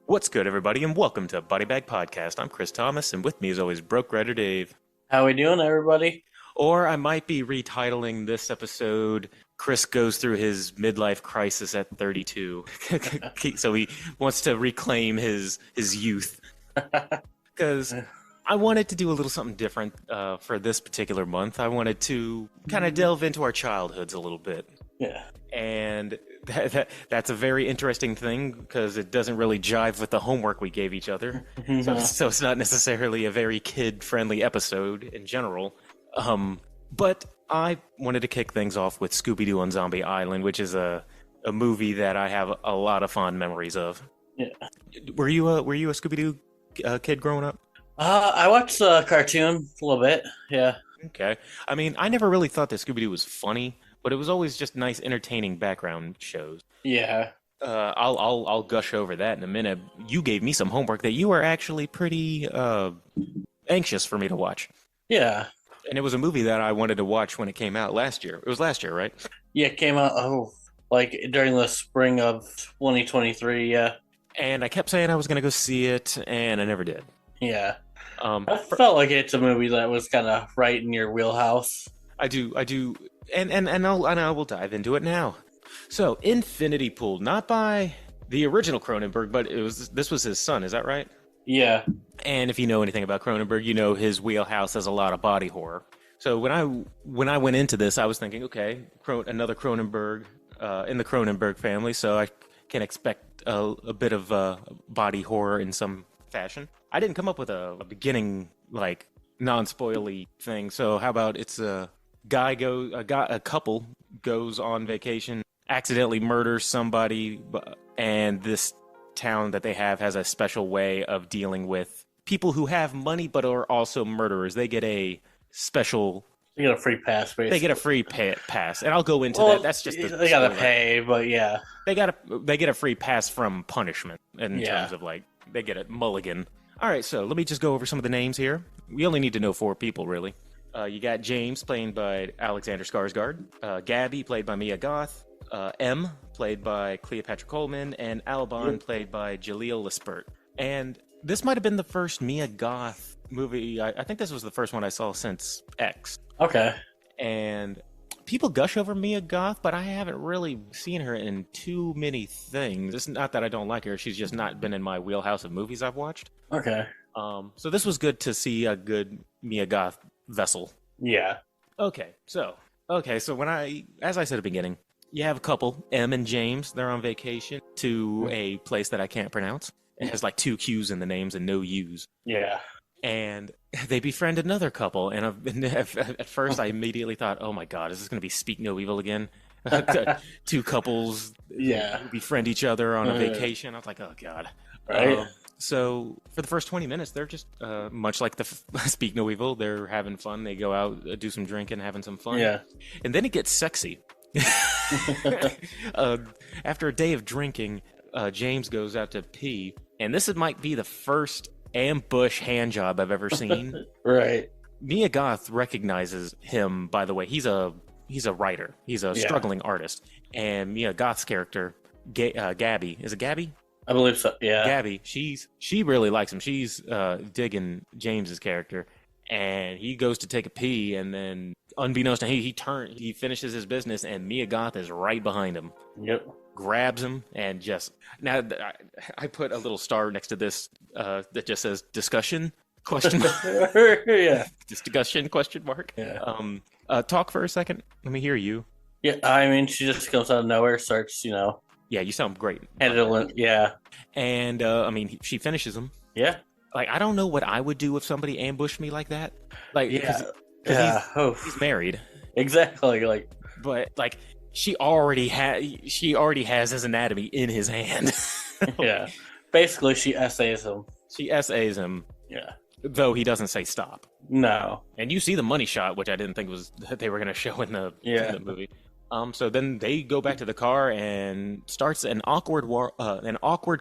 What's good, everybody, and welcome to Body Bag Podcast. I'm Chris Thomas, and with me, as always, Broke Writer Dave. How we doing, everybody? Or I might be retitling this episode, Chris goes through his midlife crisis at 32. So he wants to reclaim his youth. Because I wanted to do a little something different for this particular month. I wanted to kind of delve into our childhoods a little bit. Yeah. And that's a very interesting thing because it doesn't really jive with the homework we gave each other. So it's not necessarily a very kid-friendly episode in general. But I wanted to kick things off with Scooby-Doo on Zombie Island, which is a movie that I have a lot of fond memories of. Yeah. Were you a Scooby-Doo kid growing up? I watched the cartoon a little bit. Yeah. Okay. I mean, I never really thought that Scooby-Doo was funny, but it was always just nice, entertaining background shows. Yeah. I'll gush over that in a minute. You gave me some homework that you were actually pretty anxious for me to watch. Yeah. And it was a movie that I wanted to watch when it came out last year. It was last year, right? Yeah, it came out like during the spring of 2023. Yeah. And I kept saying I was going to go see it, and I never did. Yeah. I felt like it's a movie that was kind of right in your wheelhouse. I do, and I will dive into it now. So, Infinity Pool, not by the original Cronenberg, but this was his son. Is that right? Yeah. And if you know anything about Cronenberg, you know his wheelhouse has a lot of body horror. So when I went into this, I was thinking, okay, another Cronenberg in the Cronenberg family, so I can expect a bit of body horror in some fashion. I didn't come up with a beginning like non-spoily thing. So how about it's a couple goes on vacation, accidentally murders somebody, and this town that they have has a special way of dealing with people who have money but are also murderers. They get a special... They get a free pass, basically. They get a free pass, and I'll go into that. That's just they gotta pay, but yeah, they get a free pass from punishment in terms of like they get a mulligan. All right, so let me just go over some of the names here. We only need to know 4 people, really. You got James, played by Alexander Skarsgård. Gabby, played by Mia Goth. M, played by Cleopatra Coleman. And Alban, played by Jaleel Lispert. And this might have been the first Mia Goth movie. I think this was the first one I saw since X. Okay. And people gush over Mia Goth, but I haven't really seen her in too many things. It's not that I don't like her. She's just not been in my wheelhouse of movies I've watched. Okay. So this was good to see a good Mia Goth vessel. Yeah. Okay, so as I said at the beginning, you have a couple, M and James. They're on vacation to a place that I can't pronounce. It has like 2 Q's in the names and no U's. Yeah. And they befriend another couple. And at first, I immediately thought, "Oh my God, is this going to be Speak No Evil again?" 2 couples, befriend each other on a vacation. I was like, "Oh God!" Right. So for the first 20 minutes, they're just much like the Speak No Evil. They're having fun. They go out, do some drinking, having some fun. Yeah. And then it gets sexy. After a day of drinking, James goes out to pee, and this might be the first ambush hand job I've ever seen. Right. Mia Goth recognizes him. By the way, he's a writer. He's a struggling artist, and Mia Goth's character, Gabby, is it Gabby? I believe so. Yeah. Gabby, she really likes him. She's digging James's character, and he goes to take a pee, and then unbeknownst to him, he finishes his business, and Mia Goth is right behind him. Yep. Grabs him, and I put a little star next to this that just says discussion question mark. Yeah. Discussion question mark. Yeah. Talk for a second. Let me hear you. Yeah. I mean, she just comes out of nowhere, starts, Yeah, you sound great. Yeah. And I mean, she finishes him. Yeah. Like, I don't know what I would do if somebody ambushed me like that. Like, yeah. He's married. Exactly. Like, but like, she already has his anatomy in his hand. Yeah. Basically, she essays him. She essays him. Yeah. Though he doesn't say stop. No. And you see the money shot, which I didn't think they were going to show in the movie. So then they go back to the car and starts an awkward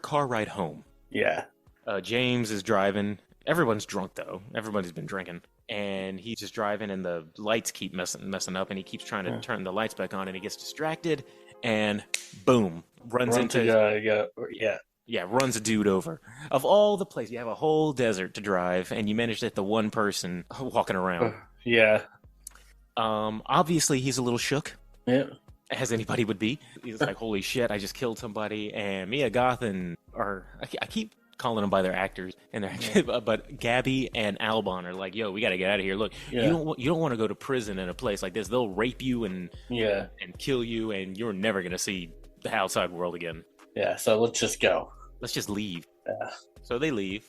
car ride home. Yeah. James is driving. Everyone's drunk though. Everybody's been drinking, and he's just driving, and the lights keep messing up, and he keeps trying to turn the lights back on, and he gets distracted, and boom, runs into. Yeah. Yeah, runs a dude over. Of all the places, you have a whole desert to drive, and you manage to hit the one person walking around. Yeah. Obviously, he's a little shook, Yeah. as anybody would be. He's like, "Holy shit! I just killed somebody." And Mia Goth and I keep calling them by their actors, and but Gabby and Albon are like, "Yo, we got to get out of here. Look, you don't want to go to prison in a place like this. They'll rape you and kill you, and you're never gonna see the outside world again. Yeah. So let's just go. Let's just leave." Yeah. So they leave.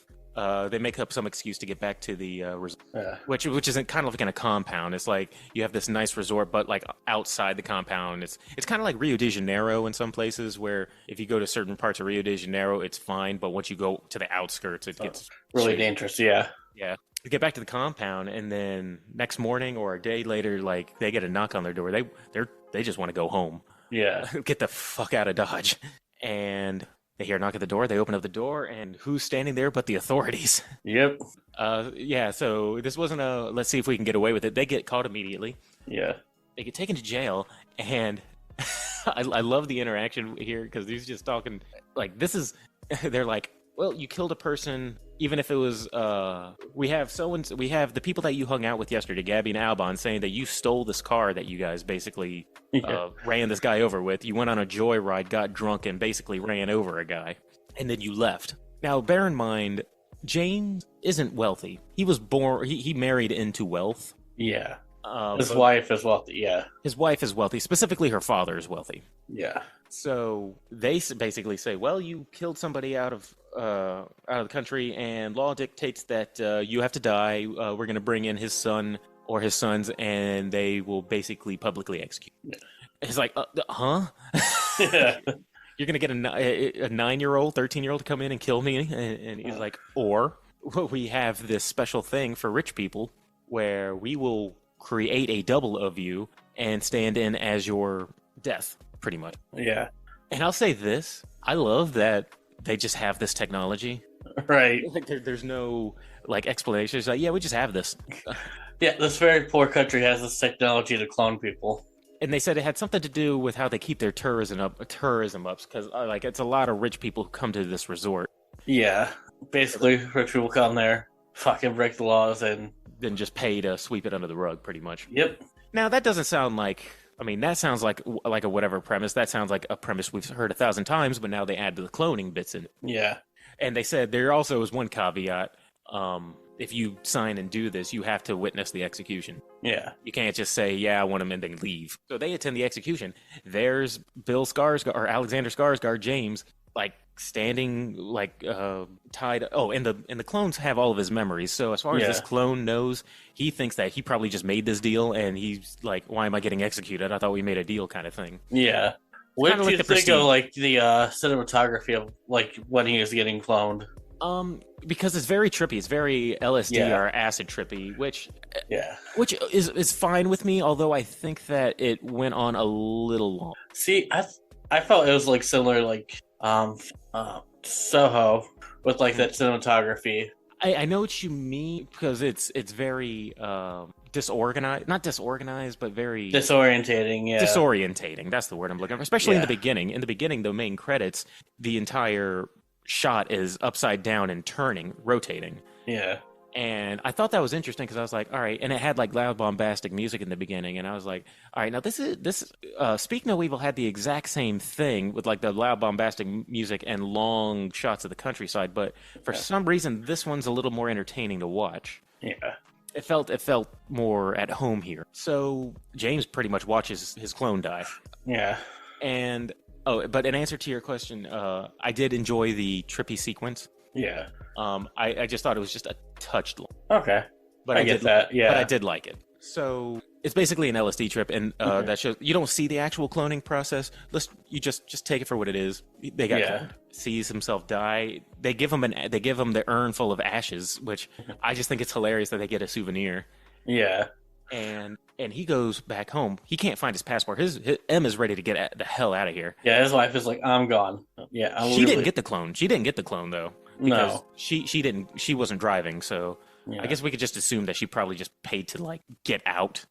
They make up some excuse to get back to the resort, Yeah. which isn't kind of like in a compound. It's like you have this nice resort, but like outside the compound, it's kind of like Rio de Janeiro in some places, where if you go to certain parts of Rio de Janeiro, it's fine, but once you go to the outskirts, it gets really shady. dangerous. Yeah. Yeah. You get back to the compound, and then next morning or a day later, like they get a knock on their door. They just want to go home. Yeah. Get the fuck out of Dodge. And they hear a knock at the door. They open up the door, and who's standing there but the authorities? Yep. Yeah, so this wasn't a let's see if we can get away with it. They get caught immediately. Yeah. They get taken to jail, and I love the interaction here because he's just talking like this is. They're like, well, you killed a person, even if it was. We have the people that you hung out with yesterday, Gabby and Albon, saying that you stole this car that you guys basically ran this guy over with. You went on a joyride, got drunk, and basically ran over a guy, and then you left. Now, bear in mind, James isn't wealthy. He was born. He married into wealth. Yeah. His wife is wealthy. Yeah. His wife is wealthy. Specifically, her father is wealthy. Yeah. So they basically say, well, you killed somebody out of the country, and law dictates that you have to die. We're going to bring in his son or his sons, and they will basically publicly execute. Yeah. It's like, huh? Yeah. You're going to get a 9-year-old, 13-year-old to come in and kill me? And he's like, or we have this special thing for rich people where we will create a double of you and stand in as your death, pretty much. Yeah. And I'll say this. I love that they just have this technology. Right. Like there's no like explanation. It's like, yeah, we just have this. Yeah, this very poor country has this technology to clone people. And they said it had something to do with how they keep their tourism up, because like it's a lot of rich people who come to this resort. Yeah, basically, rich people come there, fucking break the laws, and then just pay to sweep it under the rug, pretty much. Yep. Now that doesn't sound like. I mean, that sounds like a whatever premise. That sounds like a premise we've heard 1,000 times, but now they add the cloning bits in it. Yeah. And they said there also is one caveat. If you sign and do this, you have to witness the execution. Yeah. You can't just say, yeah, I want him, and then leave. So they attend the execution. There's Bill Skarsgård, or Alexander Skarsgård, James, like standing, like tied. Oh, and the clones have all of his memories. So as far as this clone knows, he thinks that he probably just made this deal, and he's like, why am I getting executed? I thought we made a deal, kind of thing. Yeah. What do you think of like the cinematography of like when he was getting cloned? Because it's very trippy. It's very LSD or acid trippy, which is fine with me. Although I think that it went on a little long. See, I felt it was like similar, like Soho with like that cinematography. I know what you mean because it's very disorganized, not disorganized, but very disorientating. Yeah, disorientating. That's the word I'm looking for. Especially in the beginning. In the beginning, the main credits, the entire shot is upside down and turning, rotating. Yeah. And I thought that was interesting because I was like, all right, and it had like loud bombastic music in the beginning, and I was like, all right, now this Speak No Evil had the exact same thing with like the loud bombastic music and long shots of the countryside, but for some reason this one's a little more entertaining to watch. Yeah. It felt more at home here. So James pretty much watches his clone die. Yeah. And but in answer to your question, I did enjoy the trippy sequence. Yeah. I just thought it was just a touch long. Okay. But I get that. Yeah. But I did like it. So it's basically an LSD trip, and that shows you don't see the actual cloning process. You just take it for what it is. They got cloned. Sees himself die. They give him the urn full of ashes, which I just think it's hilarious that they get a souvenir. Yeah. And he goes back home. He can't find his passport. His M is ready to get the hell out of here. Yeah, his wife is like, I'm gone. Yeah, she didn't get the clone. She didn't get the clone though. No, she didn't. She wasn't driving, so I guess we could just assume that she probably just paid to like get out.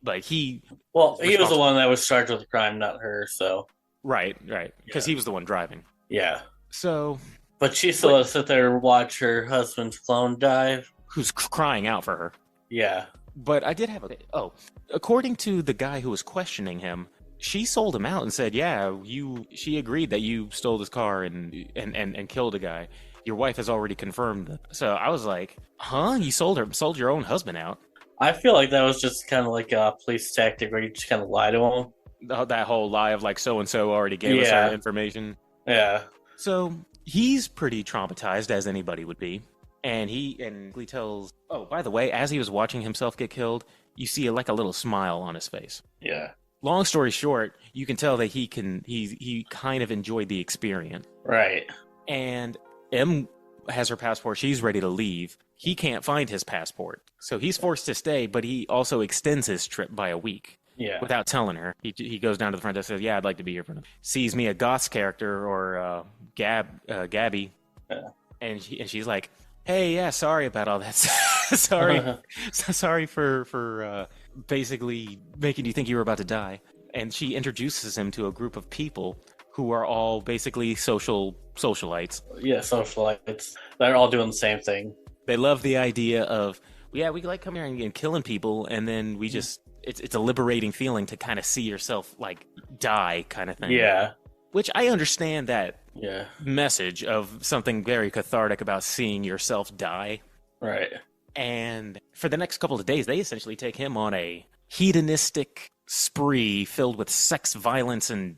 But he was the one that was charged with the crime, not her. So right, because he was the one driving. Yeah. So, but she still has to sit there and watch her husband's clone die. Who's crying out for her? Yeah. But I did have according to the guy who was questioning him, she sold him out and said, "Yeah, she agreed that you stole this car and killed a guy. Your wife has already confirmed that." So I was like, "Huh? You sold your own husband out?" I feel like that was just kind of like a police tactic where you just kind of lie to him. That whole lie of like so and so already gave us our information. Yeah. So he's pretty traumatized, as anybody would be. And he tells, oh, by the way, as he was watching himself get killed, you see like a little smile on his face. Yeah. Long story short, you can tell that he kind of enjoyed the experience. Right. And M has her passport. She's ready to leave. He can't find his passport. So he's forced to stay, but he also extends his trip by a week. Yeah. Without telling her. He goes down to the front desk and says, "Yeah, I'd like to be here for them." Sees Mia Goth's character, or Gabby. Yeah. And she's like, "Hey, yeah, sorry about all that. sorry for basically making you think you were about to die." And she introduces him to a group of people who are all basically socialites. Yeah, socialites. They're all doing the same thing. They love the idea of, yeah, we like coming here and killing people, and then we just it's a liberating feeling to kind of see yourself like die, kind of thing. Yeah. Which I understand that Yeah. message of something very cathartic about seeing yourself die. Right. And for the next couple of days, they essentially take him on a hedonistic spree filled with sex, violence, and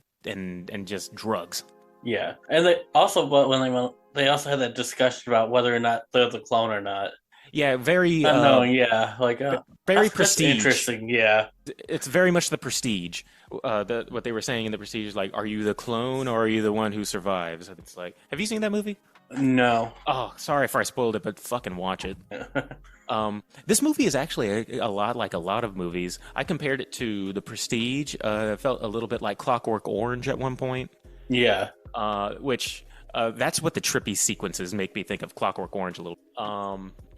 just drugs. Yeah. And they also, they also had that discussion about whether or not they're the clone or not. Yeah, very unknown. Yeah, like very prestige. Interesting. Yeah, it's very much the prestige. What they were saying in the prestige is like, are you the clone or are you the one who survives? And it's like, have you seen that movie? No. Oh, sorry if I spoiled it, but fucking watch it. This movie is actually a lot like a lot of movies. I compared it to The Prestige. It felt a little bit like Clockwork Orange at one point. Yeah. Which that's what the trippy sequences make me think of Clockwork Orange a little.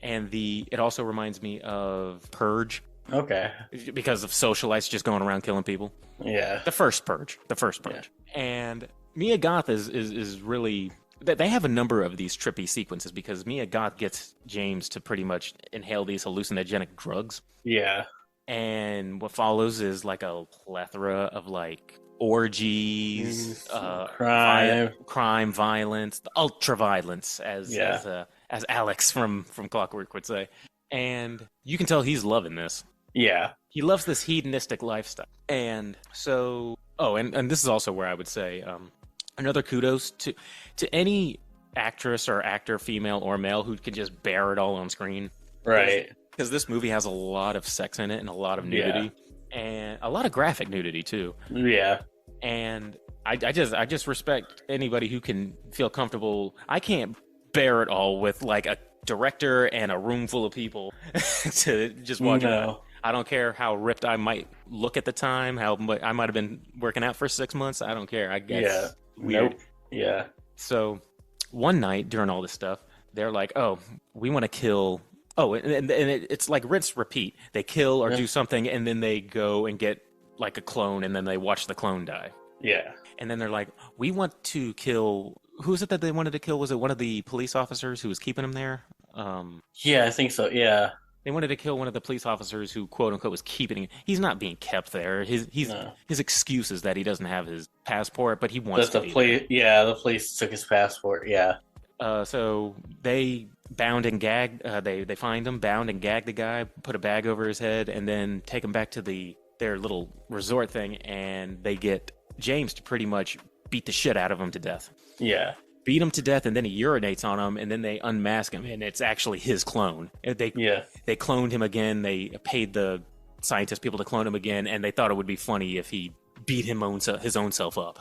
And it also reminds me of Purge. Okay. Because of socialites just going around killing people. Yeah. The first Purge. Yeah. And Mia Goth is really... They have a number of these trippy sequences because Mia Goth gets James to pretty much inhale these hallucinogenic drugs. Yeah. And what follows is like a plethora of like orgies, crime, violence, the ultra violence, as Alex from Clockwork would say. And you can tell he's loving this. Yeah. He loves this hedonistic lifestyle. And so, and this is also where I would say another kudos to any actress or actor, female or male, who can just bear it all on screen. Right. Because this movie has a lot of sex in it and a lot of nudity. And a lot of graphic nudity too. Yeah. And I just respect anybody who can feel comfortable. I can't bear it all with like a director and a room full of people to just watch it. I don't care how ripped I might look at the time, how I might have been working out for 6 months. I don't care. I guess. Weird. Nope. Yeah. So one night during all this stuff, they're like, "Oh, we want to kill." Oh, and it's like rinse, repeat. They kill or do something, and then they go and get like a clone, and then they watch the clone die. Yeah. And then they're like, "We want to kill." Who is it that they wanted to kill? Was it one of the police officers who was keeping him there? Yeah, I think so. Yeah. They wanted to kill one of the police officers who, quote unquote, was keeping him. He's not being kept there. His excuse is that he doesn't have his passport, but he wants to be there. Yeah, the police took his passport. Yeah. So they bound and gagged. They find him, bound and gagged the guy, put a bag over his head, and then take him back to their little resort thing. And they get James to pretty much beat the shit out of him to death. Yeah. Beat him to death, and then he urinates on him, and then they unmask him, and it's actually his clone. They cloned him again. They paid the scientist people to clone him again, and they thought it would be funny if he beat his own self up.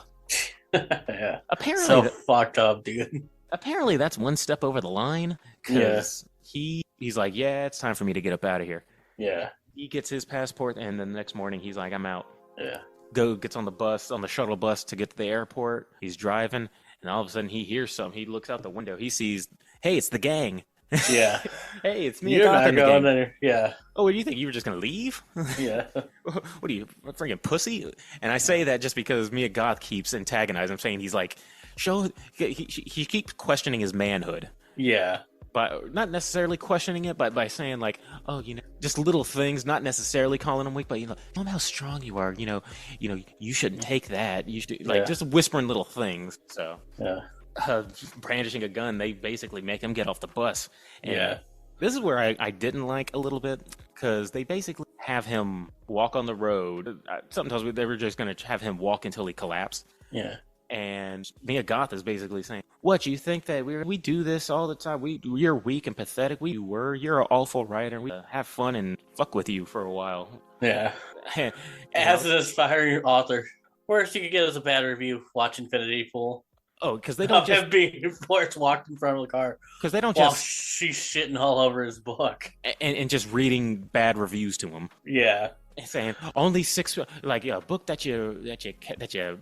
Yeah. Apparently, so fucked up, dude. Apparently, that's one step over the line, because he's like, "Yeah, it's time for me to get up out of here." Yeah. He gets his passport, and then the next morning, he's like, "I'm out." Yeah. Gets on the shuttle bus to get to the airport. He's driving. And all of a sudden, he hears something. He looks out the window. He sees, "Hey, it's the gang." Yeah. Hey, it's me. You're not going there. Yeah. Oh, what do you think? You were just going to leave? Yeah. What are you, a freaking pussy? And I say that just because Mia Goth keeps antagonizing him, saying he's like he keeps questioning his manhood. Yeah. But not necessarily questioning it, but by saying like, oh, just little things, not necessarily calling him weak, but tell him how strong you are. You shouldn't take that. You should just whispering little things. So brandishing a gun, they basically make him get off the bus. And this is where I didn't like a little bit, because they basically have him walk on the road. Something tells me they were just going to have him walk until he collapsed. Yeah. And Mia Goth is basically saying, "What, you think that we do this all the time? You're weak and pathetic. You're an awful writer. We have fun and fuck with you for a while." Yeah. As an aspiring author, worst you could get is a bad review. Watch Infinity Pool. Oh, because they don't just being forced walked in front of the car. Because they don't just she's shitting all over his book and just reading bad reviews to him. Yeah. Saying only 6, like a book that you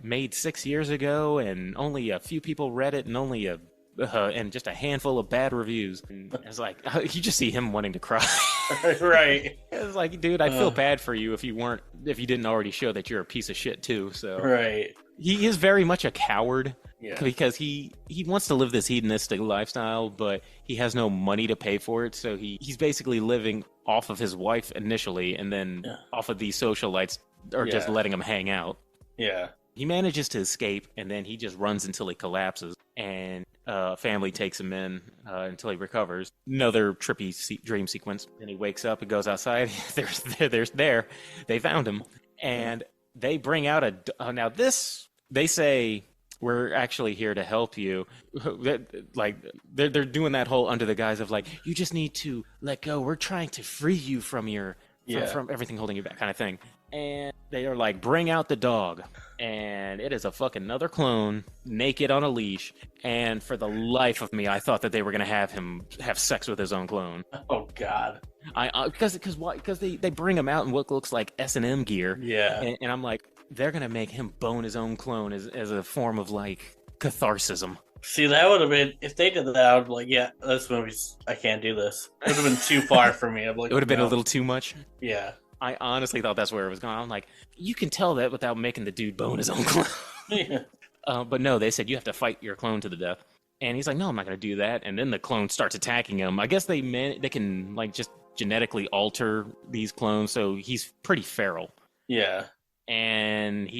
made 6 years ago, and only a few people read it, and only and just a handful of bad reviews. And it's like you just see him wanting to cry. Right. It's like, dude, I feel bad for you if you didn't already show that you're a piece of shit too. So right. He is very much a coward. Yeah. Because he wants to live this hedonistic lifestyle, but he has no money to pay for it. So he's basically living off of his wife initially, and then off of these socialites, or just letting him hang out. Yeah. He manages to escape, and then he just runs until he collapses, and family takes him in until he recovers. Another trippy dream sequence. Then he wakes up and goes outside. There's there. They found him, and they bring out now this. They say, "We're actually here to help you." Like they're doing that whole under the guise of like, you just need to let go. We're trying to free you from from everything holding you back, kind of thing. And they are like, bring out the dog. And it is a fucking another clone, naked on a leash. And for the life of me, I thought that they were gonna have him have sex with his own clone. Oh God. Because they bring him out in what looks like S&M gear. Yeah. And I'm like, they're gonna make him bone his own clone as a form of like catharsis. See, that would have been, if they did that, I would be like, yeah, this movie's, I can't do this. It would have been too far for me. I'm like, it would have been a little too much. Yeah. I honestly thought that's where it was going. I'm like, you can tell that without making the dude bone his own clone. Yeah. But no, they said you have to fight your clone to the death. And he's like, no, I'm not going to do that. And then the clone starts attacking him. I guess they can like just genetically alter these clones, so he's pretty feral. Yeah. And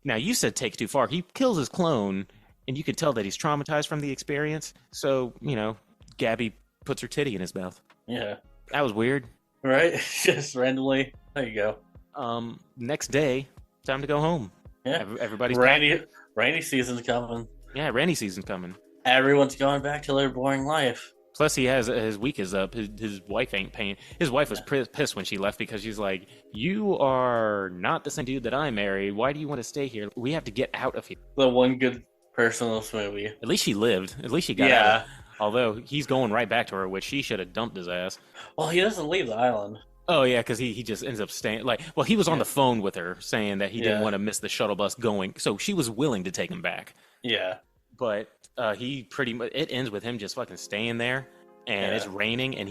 now you said take too far. He kills his clone, and you can tell that he's traumatized from the experience. So, Gabby puts her titty in his mouth. Yeah. That was weird. Right? Just randomly. There you go. Next day, time to go home. Yeah. Everybody's rainy season's coming. Yeah, rainy season's coming. Everyone's going back to their boring life. Plus, he has his week is up. His wife ain't paying. His wife was pissed when she left because she's like, "You are not the same dude that I married. Why do you want to stay here? We have to get out of here." The one good person in this movie. At least she lived. At least she got out. Although he's going right back to her, which she should have dumped his ass. Well, he doesn't leave the island. Oh yeah, because he just ends up staying. He was on the phone with her saying that he didn't want to miss the shuttle bus going, so she was willing to take him back. Yeah. But he pretty much, it ends with him just fucking staying there, and it's raining, and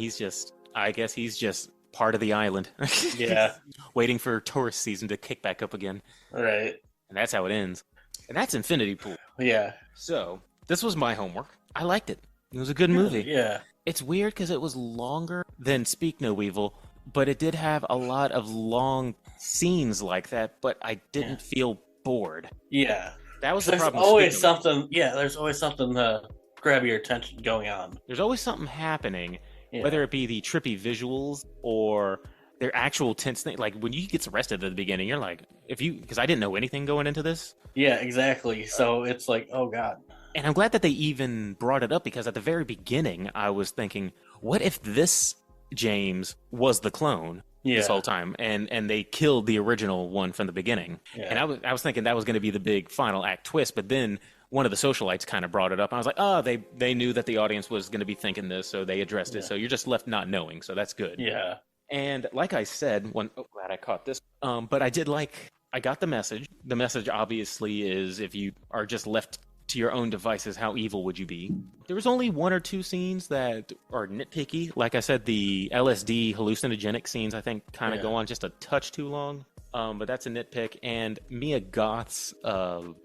I guess he's just part of the island. Yeah. Waiting for tourist season to kick back up again. Right. And that's how it ends. And that's Infinity Pool. Yeah. So this was my homework. I liked it. It was a good movie. Yeah. It's weird because it was longer than Speak No Evil, but it did have a lot of long scenes like that, but I didn't feel bored. Yeah. That was the problem. There's always something. Yeah, there's always something to grab your attention going on. There's always something happening, whether it be the trippy visuals or their actual tense thing. Like when he gets arrested at the beginning, you're like, because I didn't know anything going into this. Yeah, exactly. So it's like, oh God. And I'm glad that they even brought it up, because at the very beginning, I was thinking, what if this James was the clone this whole time, and they killed the original one from the beginning? Yeah. And I was thinking that was going to be the big final act twist, but then one of the socialites kind of brought it up. I was like, oh, they knew that the audience was going to be thinking this, so they addressed it. So you're just left not knowing, so that's good. Yeah. And like I said, glad I caught this. But I got the message. The message obviously is, if you are just left to your own devices, how evil would you be? There was only one or two scenes that are nitpicky. Like I said, the LSD hallucinogenic scenes, I think, kind of go on just a touch too long. But that's a nitpick. And Mia Goth's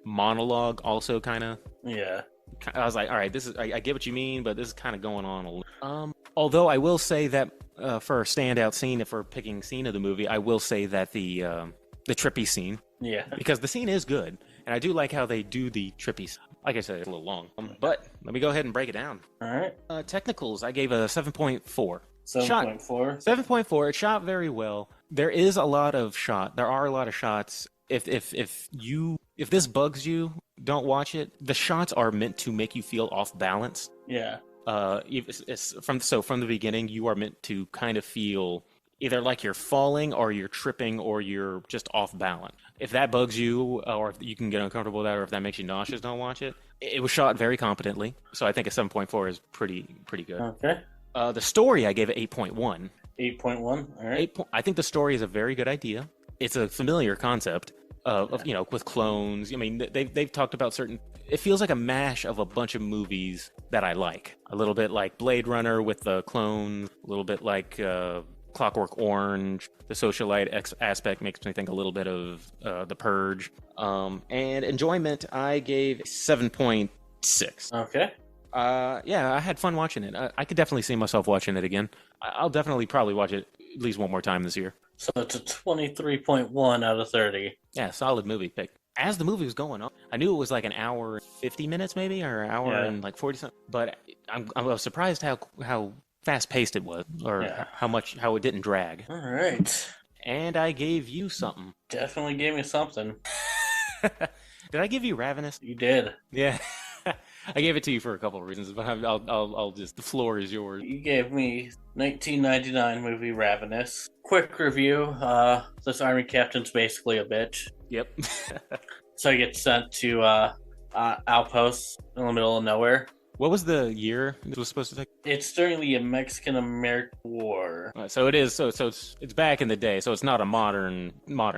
monologue also kind of... Yeah. I was like, all right, this is... I get what you mean, but this is kind of going on a little. Although I will say that for a standout scene, if we're picking scene of the movie, I will say that the trippy scene. Yeah. Because the scene is good. And I do like how they do the trippy scene. Like I said, it's a little long. But let me go ahead and break it down. All right. Technicals, I gave a 7.4. 7.4. 7.4. It shot very well. There are a lot of shots. If this bugs you, don't watch it. The shots are meant to make you feel off balance. Yeah. From the beginning, you are meant to kind of feel either like you're falling or you're tripping or you're just off balance. If that bugs you, or if you can get uncomfortable with that, or if that makes you nauseous, don't watch it. It was shot very competently, so I think a 7.4 is pretty good. Okay. The story, I gave it 8.1. 8.1. All right. I think the story is a very good idea. It's a familiar concept of with clones. I mean, they've talked about certain. It feels like a mash of a bunch of movies that I like. A little bit like Blade Runner with the clones. A little bit like Clockwork Orange. The socialite aspect makes me think a little bit of The Purge. And enjoyment, I gave 7.6. Okay. Yeah, I had fun watching it. I could definitely see myself watching it again. I'll probably watch it at least one more time this year. So it's a 23.1 out of 30. Yeah, solid movie pick. As the movie was going on, I knew it was like an hour 50 minutes maybe, or an hour and like 40 something. But I was surprised how fast paced it was, or how it didn't drag. All right. And I gave you something. Definitely gave me something. Did I give you Ravenous? You did. Yeah. I gave it to you for a couple of reasons, but I'll just, the floor is yours. You gave me 1999 movie Ravenous. Quick review. This army captain's basically a bitch. Yep. So he gets sent to outposts in the middle of nowhere. What was the year it was supposed to take? It's during the Mexican-American War. So it is. So it's back in the day. So it's not a modern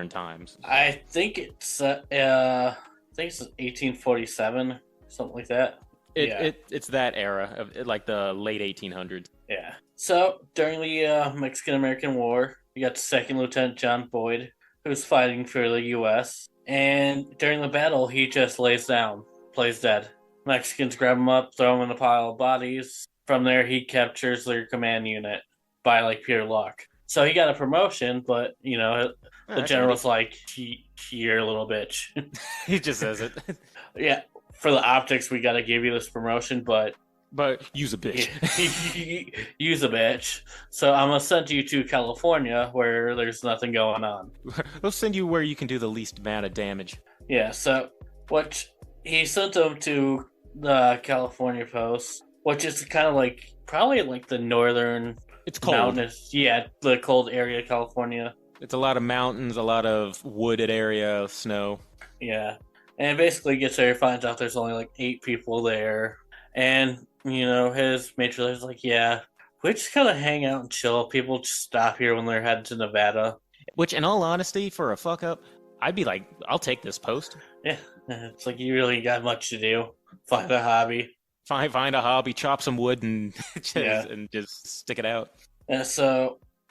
times. I think it's 1847, something like that. It's that era of like the late 1800s. Yeah. So during the Mexican-American War, you got Second Lieutenant John Boyd, who's fighting for the U.S. And during the battle, he just lays down, plays dead. Mexicans grab him up, throw him in a pile of bodies. From there, he captures their command unit by like pure luck. So he got a promotion, but the general's like, "You're a little bitch." He just says it. Yeah, for the optics, we got to give you this promotion, but use a bitch. Use a bitch. So I'm gonna send you to California where there's nothing going on. We'll send you where you can do the least amount of damage. Yeah. So he sent him to the California Post, which is kind of like probably like the northern. It's cold. Mountainous, the cold area of California. It's a lot of mountains, a lot of wooded area, snow. Yeah. And basically gets there, finds out there's only like 8 people there. And, his matron is like, yeah, we just kind of hang out and chill. People just stop here when they're heading to Nevada. Which, in all honesty, for a fuck up, I'd be like, I'll take this post. Yeah. It's like you really got much to do. Find a hobby. Find a hobby, chop some wood, and just stick it out. And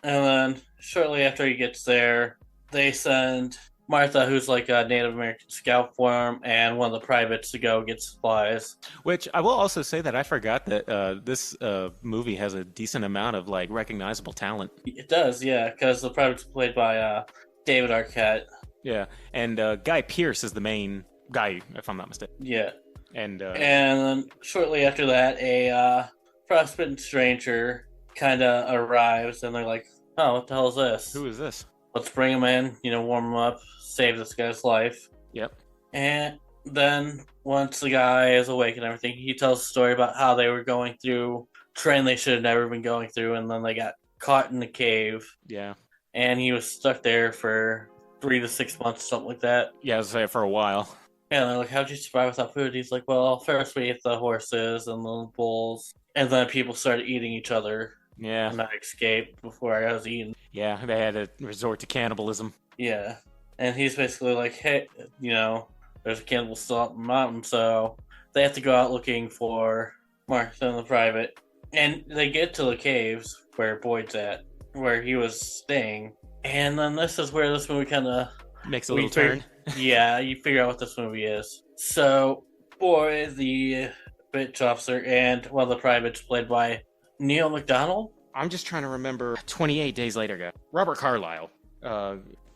then shortly after he gets there, they send Martha, who's like a Native American scout for him, and one of the privates to go get supplies. Which I will also say that I forgot that this movie has a decent amount of like recognizable talent. It does, yeah, because the private's played by David Arquette. Yeah, and Guy Pearce is the main guy, if I'm not mistaken. Yeah. And then shortly after that, a frostbitten stranger kind of arrives, and they're like, "Oh, what the hell is this? Who is this? Let's bring him in, warm him up, save this guy's life." Yep. And then once the guy is awake and everything, he tells a story about how they were going through terrain they should have never been going through, and then they got caught in a cave. Yeah. And he was stuck there for 3 to 6 months, something like that. Yeah, I was saying for a while. And they're like, "How'd you survive without food?" He's like, "Well, first we ate the horses and the bulls, and then people started eating each other. Yeah. And I escaped before I was eaten." Yeah, they had to resort to cannibalism. Yeah. And he's basically like, "Hey, there's a cannibal still up the mountain, so they have to go out looking for Martha and the Private. And they get to the caves where Boyd's at, where he was staying. And then this is where this movie kind of Makes a little turn. Yeah, you figure out what this movie is. So, Boyd, the bitch officer, and one of the privates played by Neil McDonald. I'm just trying to remember 28 Days Later guy. Robert Carlyle.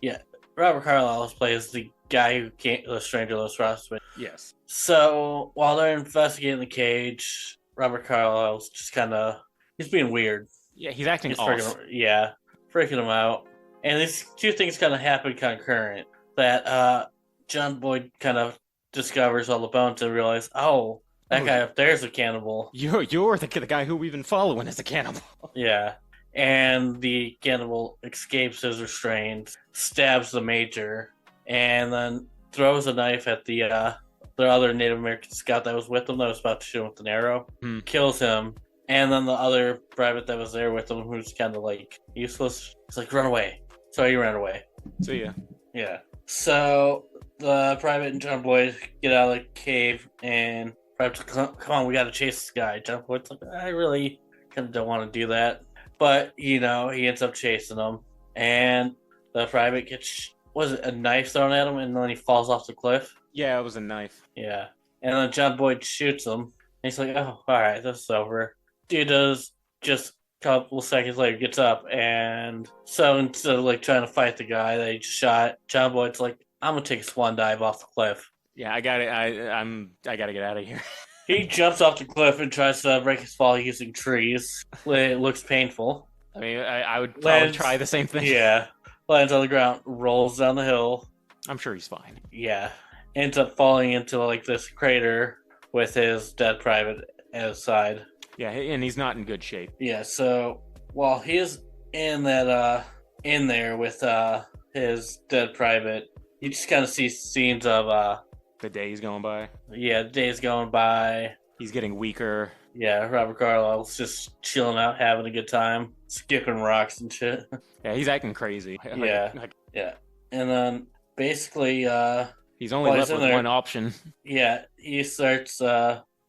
Yeah, Robert Carlyle plays the guy who came, the stranger that was frostbitten. Yes. So, while they're investigating the cage, Robert Carlyle's just kind of, he's being weird. Yeah, he's acting off. Freaking him out. And these two things kind of happen concurrent. That John Boyd kind of discovers all the bones and realizes, oh, that guy up there is a cannibal. You're the guy who we've been following as a cannibal. Yeah. And the cannibal escapes his restraint, stabs the major, and then throws a knife at the other Native American scout that was with him that was about to shoot him with an arrow. Kills him. And then the other private that was there with him, who's kind of like useless, is like, run away. So he ran away. So yeah. Yeah. So the private and John Boyd get out of the cave, and private's like, come on, we gotta chase this guy. John Boyd's like, I really kind of don't want to do that. But, he ends up chasing them. And the private gets, was it a knife thrown at him, and then he falls off the cliff? Yeah, it was a knife. Yeah. And then John Boyd shoots him. And he's like, oh, alright, this is over. Dude does just a couple seconds later gets up, and so instead of like trying to fight the guy that he just shot, John Boyd's like, I'm gonna take a swan dive off the cliff. Yeah, I got it. I gotta get out of here. He jumps off the cliff and tries to break his fall using trees. It looks painful. I mean, I would probably try the same thing. Yeah. Lands on the ground, rolls down the hill. I'm sure he's fine. Yeah. Ends up falling into like this crater with his dead private at his side. Yeah, and he's not in good shape. Yeah, so while he's in that in there with his dead private, you just kind of see scenes of the days going by. Yeah, the days going by. He's getting weaker. Yeah, Robert Carlyle's just chilling out, having a good time, skipping rocks and shit. Yeah, he's acting crazy. Yeah, yeah. And then basically, he's only left with one option. Yeah, he starts.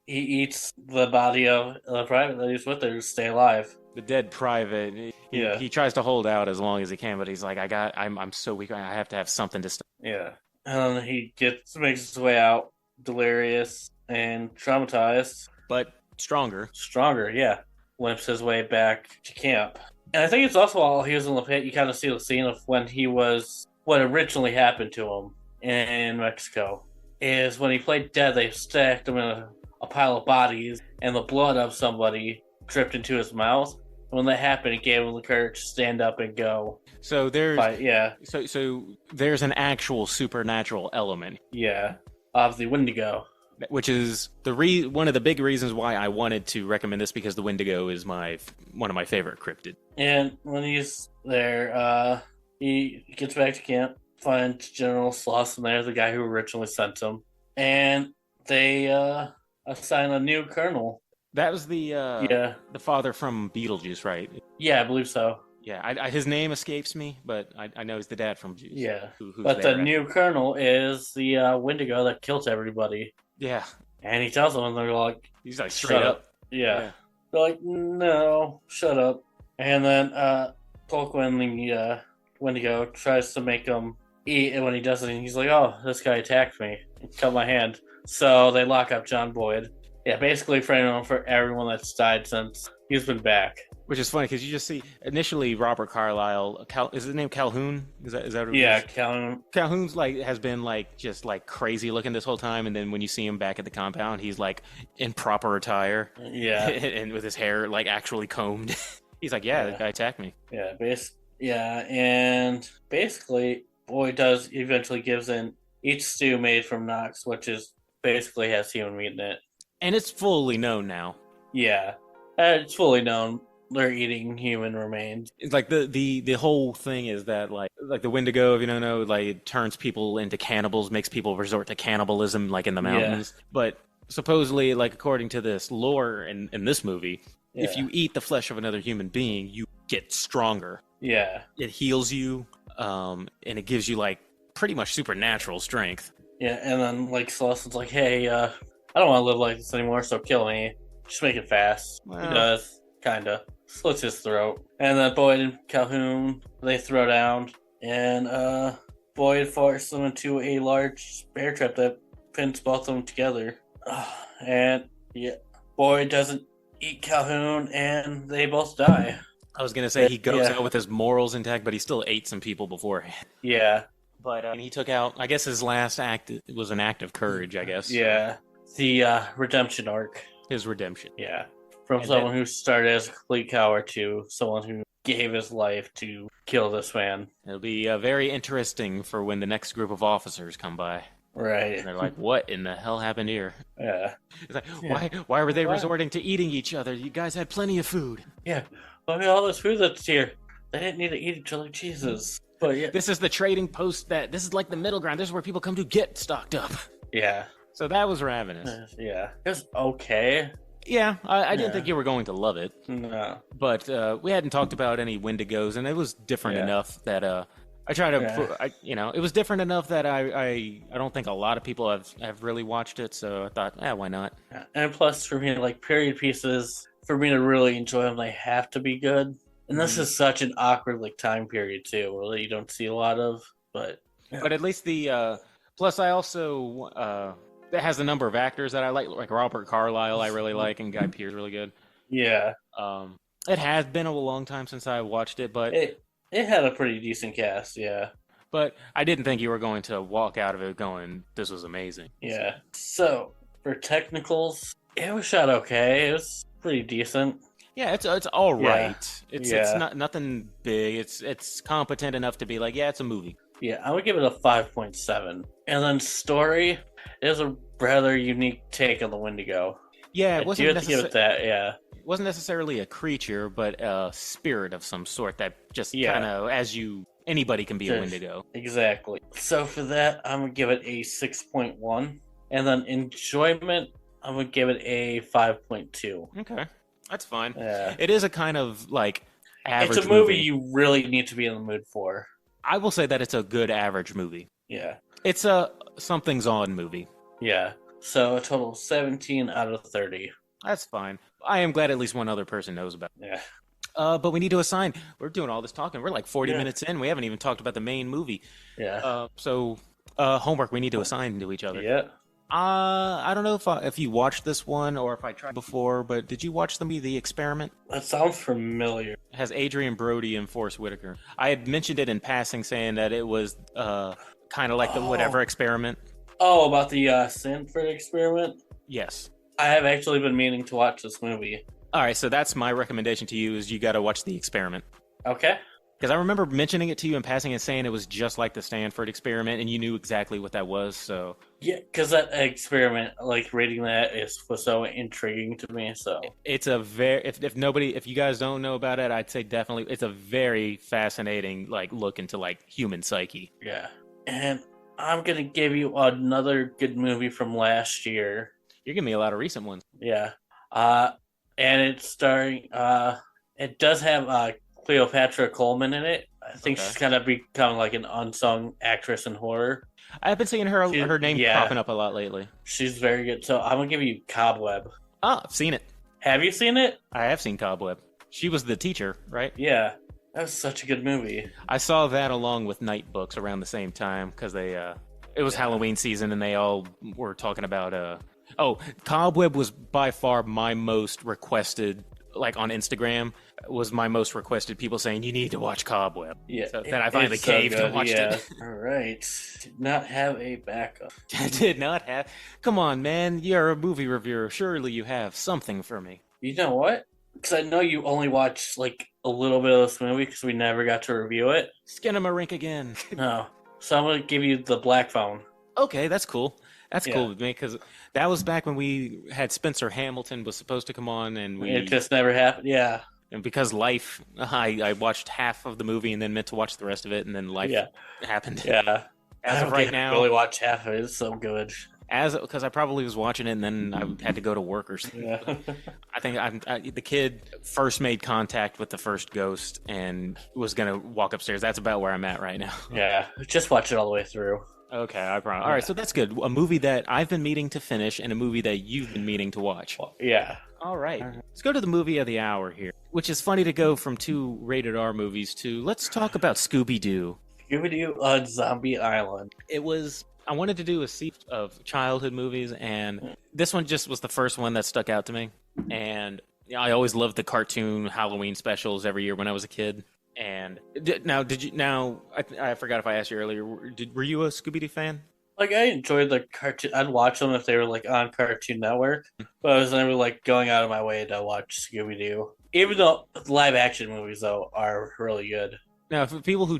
He eats the body of the private that he's with there to stay alive. The dead private. He tries to hold out as long as he can, but he's like, I'm so weak. I have to have something to stop. Yeah. And then he makes his way out, delirious and traumatized. But stronger. Stronger, yeah. Limps his way back to camp. And I think it's also while he was in the pit, you kind of see the scene of what originally happened to him in Mexico. Is when he played dead, they stacked him in a pile of bodies, and the blood of somebody dripped into his mouth. When that happened, it gave him the courage to stand up and go. So there's yeah. So there's an actual supernatural element. Yeah, of the Wendigo, which is one of the big reasons why I wanted to recommend this, because the Wendigo is one of my favorite cryptids. And when he's there, he gets back to camp, finds General Slauson there, the guy who originally sent him, and they assign a new colonel. That was the father from Beetlejuice, right? Yeah, I believe so. Yeah, his name escapes me, but I know he's the dad from Juice. Yeah, but the new colonel is the Wendigo that kills everybody. Yeah. And he tells them, and they're like... He's like, straight up. Yeah. They're like, no, shut up. And then Tolkien, the Wendigo, tries to make him eat, and when he doesn't, he's like, oh, this guy attacked me. Cut my hand. So they lock up John Boyd. Yeah, basically framing him for everyone that's died since he's been back. Which is funny, because you just see, initially, Robert Carlyle, is his name Calhoun? Is that what yeah, it is? Calhoun. Calhoun's has been just crazy looking this whole time, and then when you see him back at the compound, he's in proper attire. Yeah. And with his hair actually combed. He's like, yeah, that guy attacked me. Yeah, and basically, Boyd eventually gives in each stew made from Knox, which is basically has human meat in it. And it's fully known now. Yeah, it's fully known they're eating human remains. It's the whole thing is that the Wendigo, if you don't know, it turns people into cannibals, makes people resort to cannibalism in the mountains. Yeah. But supposedly, according to this lore in this movie, if you eat the flesh of another human being, you get stronger. Yeah. It heals you, and it gives you pretty much supernatural strength. Yeah, and then Slauson's like, hey, I don't want to live like this anymore, so kill me. Just make it fast. He Well, does, kinda. Slits his throat. And then Boyd and Calhoun, they throw down. And Boyd forces them into a large bear trap that pins both of them together. And yeah, Boyd doesn't eat Calhoun, and they both die. I was gonna say he goes Yeah. out with his morals intact, but he still ate some people beforehand. Yeah, But and he took out. I guess his last act was an act of courage. I guess. yeah. The redemption arc. His redemption. Yeah. From And someone who started as a complete coward to someone who gave his life to kill this man. It'll be very interesting for when the next group of officers come by. Right. And they're like, "What in the hell happened here?" Yeah. It's like, Yeah. why were they Why? resorting to eating each other? You guys had plenty of food. Yeah. Look at all this food that's here. They didn't need to eat each other. Jesus. But yeah. This is the trading post this is like the middle ground. This is where people come to get stocked up. Yeah. So that was Ravenous. Yeah. It was okay. Yeah, I didn't Yeah. think you were going to love it, No. but we hadn't talked about any Wendigos, and it was different Yeah. enough that I try to, Yeah. it was different enough that I don't think a lot of people have really watched it, so I thought, why not? Yeah. And plus, for me, like period pieces, for me to really enjoy them, they have to be good. And this is such an awkward like time period too, where you don't see a lot of. But But at least plus I also it has a number of actors that I like Robert Carlyle I really like, and Guy Pearce really good. yeah, It has been a long time since I watched it, but it had a pretty decent cast. Yeah, I didn't think you were going to walk out of it going, "This was amazing." yeah. So for technicals, it was shot okay. It was pretty decent. Yeah, it's all Yeah. right. It's Yeah. not nothing big. It's competent enough to be like, yeah, it's a movie. Yeah, I would give it a 5.7. And then story is a rather unique take on the Wendigo. Yeah, I it do have to give it that. Yeah, it wasn't necessarily a creature, but a spirit of some sort that just Yeah. kind of anybody can be a Just- Wendigo. exactly. So for that, I'm gonna give it a 6.1, and then enjoyment, I'm gonna give it a 5.2. Okay, that's fine. Yeah, It is a kind of like average it's a movie you really need to be in the mood for. I will say that it's a good average movie. Yeah, It's a something's on movie. yeah. So a total of 17 out of 30. That's fine. I am glad at least one other person knows about it. Yeah, But we need to assign. We're doing all this talking. We're like 40 Yeah. minutes in. We haven't even talked about the main movie. yeah, So homework we need to assign to each other. yeah. I don't know if you watched this one or if I tried before, but did you watch the movie The Experiment? That sounds familiar. It has Adrian Brody and Forrest Whitaker. I had mentioned it in passing, saying that it was kind of like the whatever experiment. Oh, about the Sanford experiment? Yes. I have actually been meaning to watch this movie. All right, so that's my recommendation to you: is you got to watch The Experiment. Okay. Because I remember mentioning it to you in passing and saying it was just like the Stanford experiment, and you knew exactly what that was. So Yeah, because that experiment, like reading that, was so intriguing to me. So it's a very if you guys don't know about it, I'd say definitely it's a very fascinating like look into like human psyche. yeah, and I'm gonna give you another good movie from last year. You're giving me a lot of recent ones. Yeah, and it's starring. It does have Cleopatra Coleman in it. I think Okay. she's kind of become like an unsung actress in horror. I've been seeing her name Yeah. popping up a lot lately. She's very good. So I'm gonna give you Cobweb. Oh, I've seen it. Have you seen it? I have seen Cobweb. She was the teacher, right? Yeah, that was such a good movie. I saw that along with Night Books around the same time because it was Halloween season and they all were talking about Cobweb was by far my most requested, like on Instagram was my most requested people saying you need to watch Cobweb. Yeah, So then I finally it's so caved and good, watched yeah. it. All right, did not have a backup. I did not have. Come on, man, you're a movie reviewer. Surely you have something for me. You know what? Because I know you only watched like a little bit of this movie because we never got to review it. Skinamarink again. No, so I'm gonna give you The Black Phone. Okay, that's cool. That's Yeah. cool with me because that was back when we had Spencer Hamilton was supposed to come on, and It just never happened. Yeah, and because life, I watched half of the movie and then meant to watch the rest of it, and then life Yeah. happened. yeah. As I of don't right think I now, really watch half of it. It's so good. because I probably was watching it and then I had to go to work or something. Yeah, I think the kid first made contact with the first ghost and was gonna walk upstairs. That's about where I'm at right now. yeah. Just watch it all the way through. Okay, I promise. All Yeah. right, so that's good. A movie that I've been meaning to finish and a movie that you've been meaning to watch. Well, yeah. All right, let's go to the movie of the hour here, which is funny to go from two rated R movies to let's talk about Scooby-Doo. Scooby-Doo Zombie Island. I wanted to do a series of childhood movies, and this one just was the first one that stuck out to me. And I always loved the cartoon Halloween specials every year when I was a kid. And I forgot if I asked you earlier. Were you a Scooby-Doo fan? Like, I enjoyed the cartoon. I'd watch them if they were like on Cartoon Network, but I was never like going out of my way to watch Scooby-Doo. Even though live action movies though are really good. Now, for people who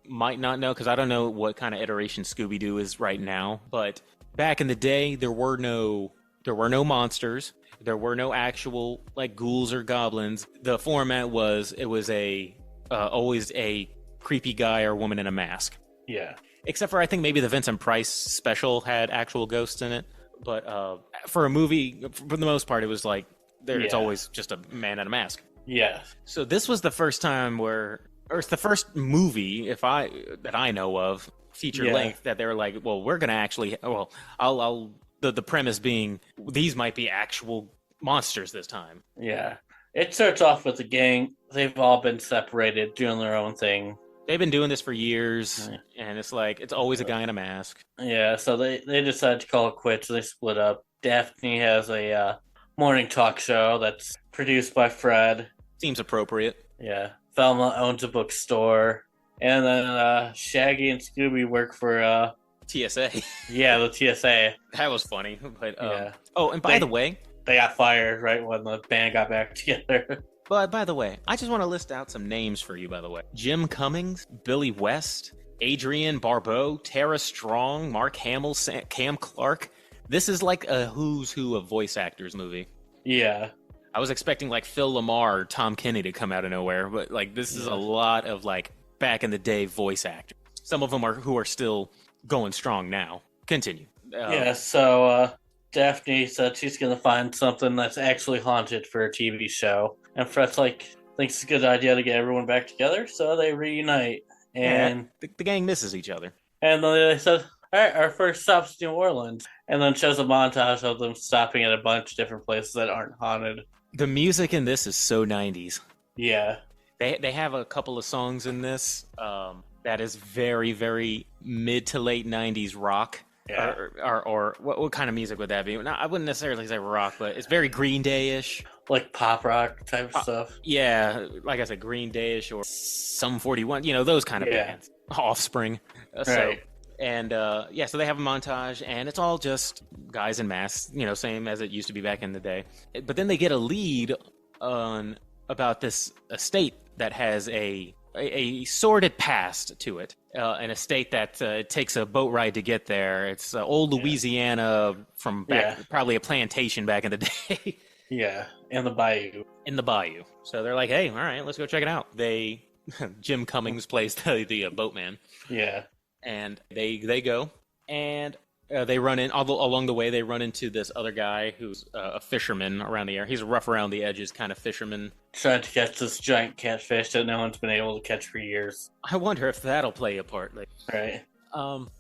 might not know, because I don't know what kind of iteration Scooby-Doo is right now, but back in the day, there were no monsters. There were no actual like ghouls or goblins. The format was always a creepy guy or woman in a mask. Yeah. Except for I think maybe the Vincent Price special had actual ghosts in it. But for a movie, for the most part, it was like it's always just a man in a mask. Yeah. So this was the first time it's the first movie that I know of feature length that they were like, well, we're gonna actually, the premise being these might be actual monsters this time. Yeah. It starts off with the gang. They've all been separated, doing their own thing. They've been doing this for years, and it's like it's always a guy in a mask. Yeah, so they decided to call it quits. They split up. Daphne has a morning talk show that's produced by Fred. Seems appropriate. Yeah. Velma owns a bookstore. And then Shaggy and Scooby work for TSA. Yeah, the TSA. That was funny. But Yeah. Oh, and by the way, they got fired right when the band got back together. But by the way, I just want to list out some names for you, by the way. Jim Cummings, Billy West, Adrienne Barbeau, Tara Strong, Mark Hamill, Cam Clark. This is like a who's who of voice actors movie. Yeah. I was expecting like Phil Lamar or Tom Kenny to come out of nowhere, but like this is a lot of like back in the day voice actors. Some of them who are still going strong now. Continue. So Daphne said she's going to find something that's actually haunted for a TV show. And Fred's like, thinks it's a good idea to get everyone back together, so they reunite. And the gang misses each other. And then they said, all right, our first stop's New Orleans. And then shows a montage of them stopping at a bunch of different places that aren't haunted. The music in this is so 90s. Yeah. They have a couple of songs in this that is very, very mid to late 90s rock. Yeah. Or what kind of music would that be? No, I wouldn't necessarily say rock, but it's very Green Day-ish. Like pop rock type of stuff. Yeah, like I said, Green Day-ish or Sum 41, those kind of bands. Offspring. Right. So they have a montage, and it's all just guys in masks, same as it used to be back in the day. But then they get a lead on about this estate that has a sordid past to it. An estate that takes a boat ride to get there. It's old Louisiana from back, probably a plantation back in the day. Yeah, in the bayou. In the bayou. So they're like, hey, all right, let's go check it out. Jim Cummings plays the boatman. Yeah. And they go, and they run in, along the way, they run into this other guy who's a fisherman around the area. He's a rough around the edges kind of fisherman. Trying to catch this giant catfish that no one's been able to catch for years. I wonder if that'll play a part. Right.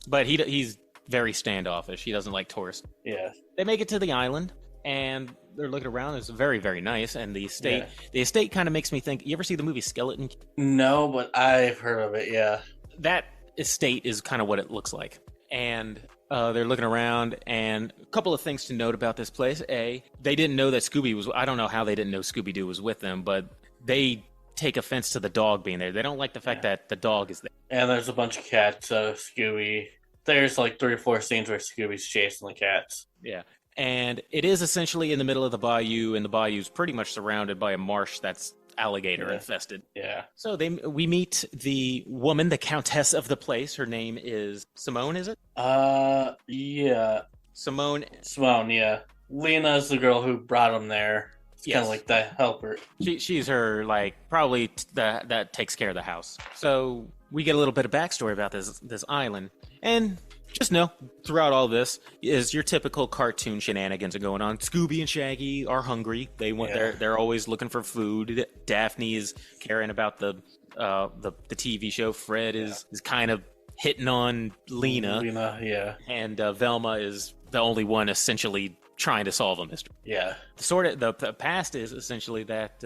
But he's very standoffish. He doesn't like tourists. Yeah. They make it to the island, and they're looking around. It's very, very nice. And the estate kind of makes me think, you ever see the movie Skeleton? No, but I've heard of it, yeah. That estate is kind of what it looks like. And they're looking around, and a couple of things to note about this place. They didn't know that Scooby was... I don't know how they didn't know Scooby-Doo was with them, but they take offense to the dog being there. They don't like the fact that the dog is there. And there's a bunch of cats, Scooby... There's like 3 or 4 scenes where Scooby's chasing the cats. Yeah. And it is essentially in the middle of the bayou, and the bayou's pretty much surrounded by a marsh that's alligator infested. Yeah. So we meet the woman, the countess of the place. Her name is Simone, is it? Yeah. Simone, yeah. Lena's the girl who brought him there. It's kind of like the helper. She's her, probably that takes care of the house. So we get a little bit of backstory about this island. And just know, throughout all this, is your typical cartoon shenanigans are going on. Scooby and Shaggy are hungry. They're always looking for food. Daphne is caring about the TV show. Fred is kind of hitting on Lena, yeah. and Velma is the only one essentially trying to solve a mystery. Yeah. The past is essentially that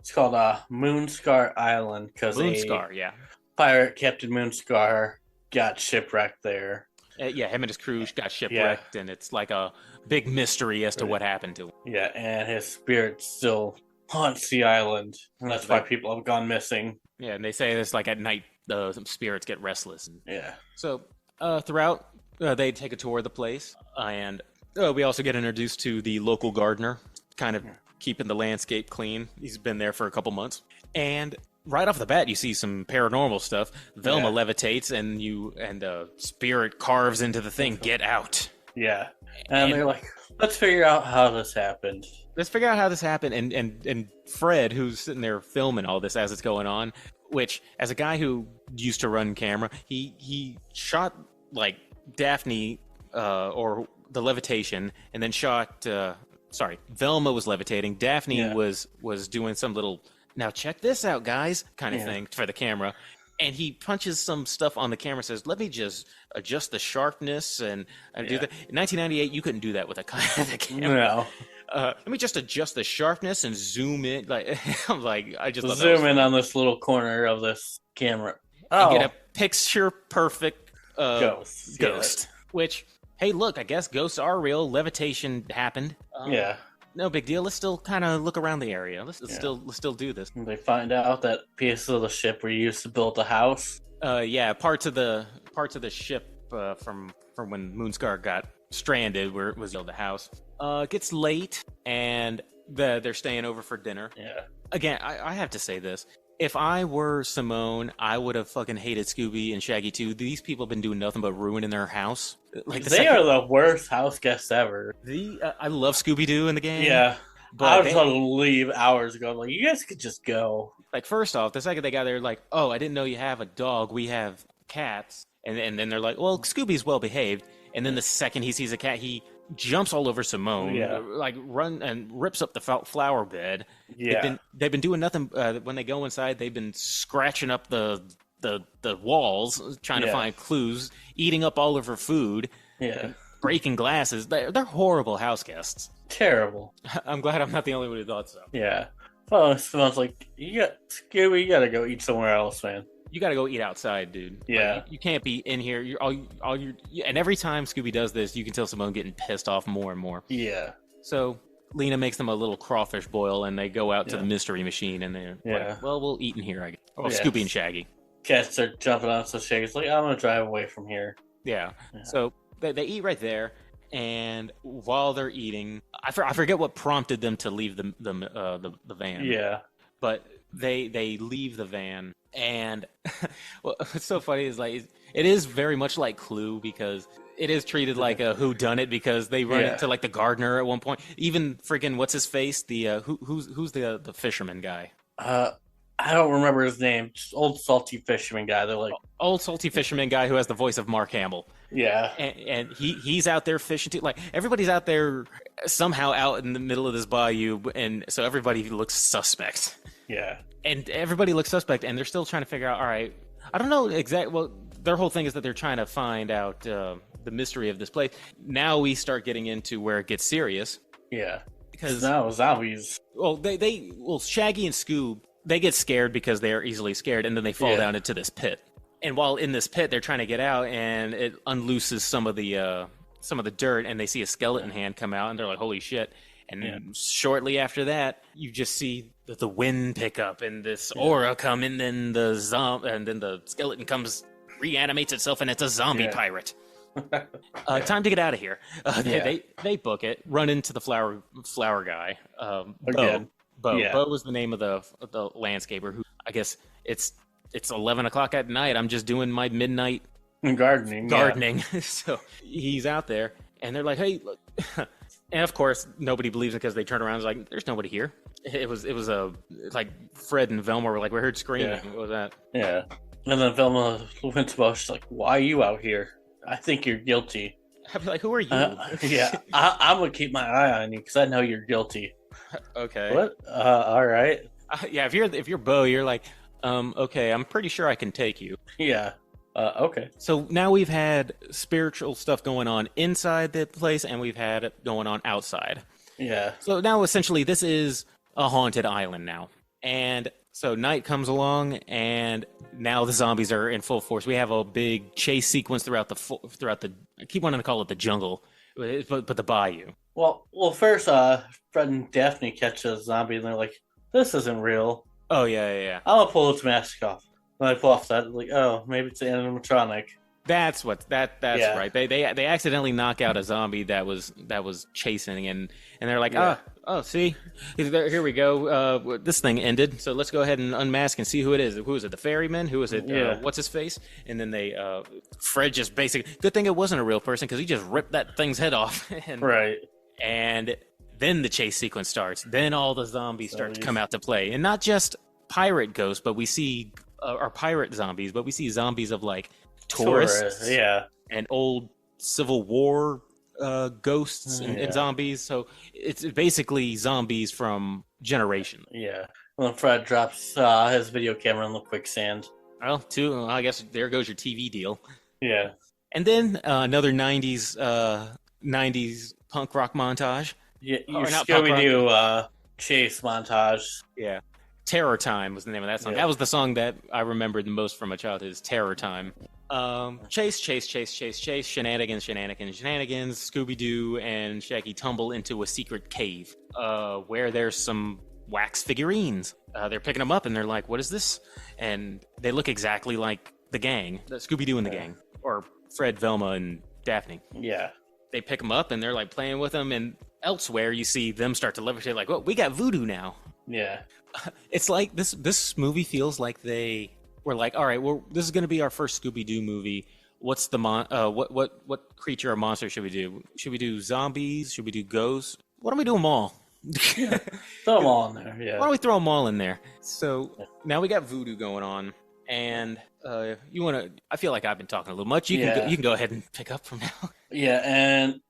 It's called Moonscar Island because Moonscar, yeah. pirate Captain Moonscar got shipwrecked there. Yeah, him and his crew got shipwrecked, and it's like a big mystery as to what happened to him. Yeah, and his spirit still haunts the island, and that's why people have gone missing. Yeah, and they say it's like at night, some spirits get restless. Yeah. So throughout, they take a tour of the place, and we also get introduced to the local gardener, kind of keeping the landscape clean. He's been there for a couple months, and right off the bat, you see some paranormal stuff. Velma levitates, and spirit carves into the thing. Get out. Yeah, and they're like, let's figure out how this happened. And Fred, who's sitting there filming all this as it's going on, which, as a guy who used to run camera, he shot like Daphne or the levitation, and then shot. Velma was levitating. Daphne was doing some little. Now check this out, guys, kind of thing for the camera. And he punches some stuff on the camera, says, let me just adjust the sharpness and do that. In 1998, you couldn't do that with a camera. No. Let me just adjust the sharpness and zoom in. Like I'm like, I just zoom in on this little corner of this camera. And get a picture perfect ghost. Which, hey, look, I guess ghosts are real. Levitation happened. No big deal. Let's still kind of look around the area. Let's still do this. They find out that pieces of the ship were used to build a house. Parts of the ship from when Moonscar got stranded was built the house. It gets late and they're staying over for dinner. Yeah. Again, I have to say this. If I were Simone, I would have fucking hated Scooby and Shaggy too. These people have been doing nothing but ruining their house. Like they are the worst house guests ever. I love Scooby-Doo in the game. Yeah. But I was going to leave hours ago. Like, you guys could just go. Like, first off, the second they got there, like, oh, I didn't know you have a dog. We have cats. And then they're like, well, Scooby's well behaved. And then the second he sees a cat, he jumps all over Simone, like run and rips up the flower bed. Yeah, they've been doing nothing. When they go inside, they've been scratching up the walls, trying to find clues, eating up all of her food, breaking glasses. They're horrible house guests. Terrible. I'm glad I'm not the only one who thought so. Yeah. Well, it smells like Scooby. You gotta go eat somewhere else, man. You got to go eat outside, dude. Yeah. Like, you can't be in here. And every time Scooby does this, you can tell Simone getting pissed off more and more. Yeah. So Lena makes them a little crawfish boil, and they go out to the mystery machine, and they're like, well, we'll eat in here, I guess. Oh, Scooby and Shaggy. Cats are jumping on, so Shaggy's like, I'm going to drive away from here. Yeah. So they eat right there, and while they're eating, I forget what prompted them to leave the van. Yeah. But they leave the van. And what's so funny is like it is very much like Clue because it is treated like a whodunit because they run into like the gardener at one point. Even freaking what's his face? The who's the fisherman guy? I don't remember his name. Just old salty fisherman guy. They're like old salty fisherman guy who has the voice of Mark Hamill. Yeah, and he's out there fishing too. Like everybody's out there somehow out in the middle of this bayou, and so everybody looks suspect. Yeah. And everybody looks suspect, and they're still trying to figure out, all right, I don't know exactly. Well, their whole thing is that they're trying to find out the mystery of this place. Now we start getting into where it gets serious. Yeah. Because now zombies. Well, Shaggy and Scoob, they get scared because they are easily scared, and then they fall down into this pit. And while in this pit, they're trying to get out, and it unlooses some of the dirt, and they see a skeleton hand come out, and they're like, holy shit. And shortly after that, you just see the wind pick up and this aura come in, and then the skeleton reanimates itself, and it's a zombie pirate. Time to get out of here. They book it, run into the flower guy. Bo. Bo was the name of the landscaper. Who I guess it's 11 o'clock at night. I'm just doing my midnight gardening. So he's out there, and they're like, hey, look. And of course, nobody believes it because they turn around and like, there's nobody here. It was like Fred and Velma were like, we heard screaming. Yeah. What was that? Yeah. And then Velma went to Bo. She's like, why are you out here? I think you're guilty. I'd be like, who are you? I'm going to keep my eye on you because I know you're guilty. Okay. What? All right. If you're Bo, you're like, okay, I'm pretty sure I can take you. Yeah. Okay. So now we've had spiritual stuff going on inside the place, and we've had it going on outside. Yeah. So now essentially this is a haunted island now. And so night comes along, and now the zombies are in full force. We have a big chase sequence throughout the I keep wanting to call it the jungle, but the bayou. Well, first, Fred and Daphne catch a zombie, and they're like, "This isn't real." Oh yeah. I'm gonna pull its mask off. When I pull off that, like, oh, maybe it's an animatronic. That's that's Yeah. right. They accidentally knock out a zombie that was chasing, and they're like, Yeah. oh, see, here we go. This thing ended, so let's go ahead and unmask and see who it is. Who is it? The ferryman? Who is it? Yeah. What's his face? And then Fred just basically, good thing it wasn't a real person because he just ripped that thing's head off. And, Right. And then the chase sequence starts. Then all the zombies start to come out to play, and not just pirate ghosts, but we see or pirate zombies, but we see zombies of like tourists, Yeah. and old Civil War ghosts and zombies. So it's basically zombies from generation. Yeah. When Fred drops his video camera in the quicksand. Well, I guess there goes your TV deal. Yeah. And then another '90s punk rock montage. Yeah. Or Your not punk rock. Scooby-Doo chase montage. Yeah. Terror Time was the name of that song. Yeah. That was the song that I remembered the most from my childhood, is Terror Time. Chase, shenanigans. Scooby-Doo and Shaggy tumble into a secret cave where there's some wax figurines. They're picking them up, and they're like, what is this? And they look exactly like the gang, the Scooby-Doo and the gang, or Fred, Velma, and Daphne. Yeah. They pick them up, and they're like playing with them, and elsewhere you see them start to levitate, like, well, we got voodoo now. Yeah. It's like this movie feels like they were like, all right, well, this is going to be our first Scooby-Doo movie. What's the what creature or monster should we do? Should we do zombies? Should we do ghosts? Why don't we do them all? Throw them all in there. Yeah. Why don't we throw them all in there? So now we got voodoo going on, and you want to? I feel like I've been talking a little much. You can go ahead and pick up from now. Yeah, and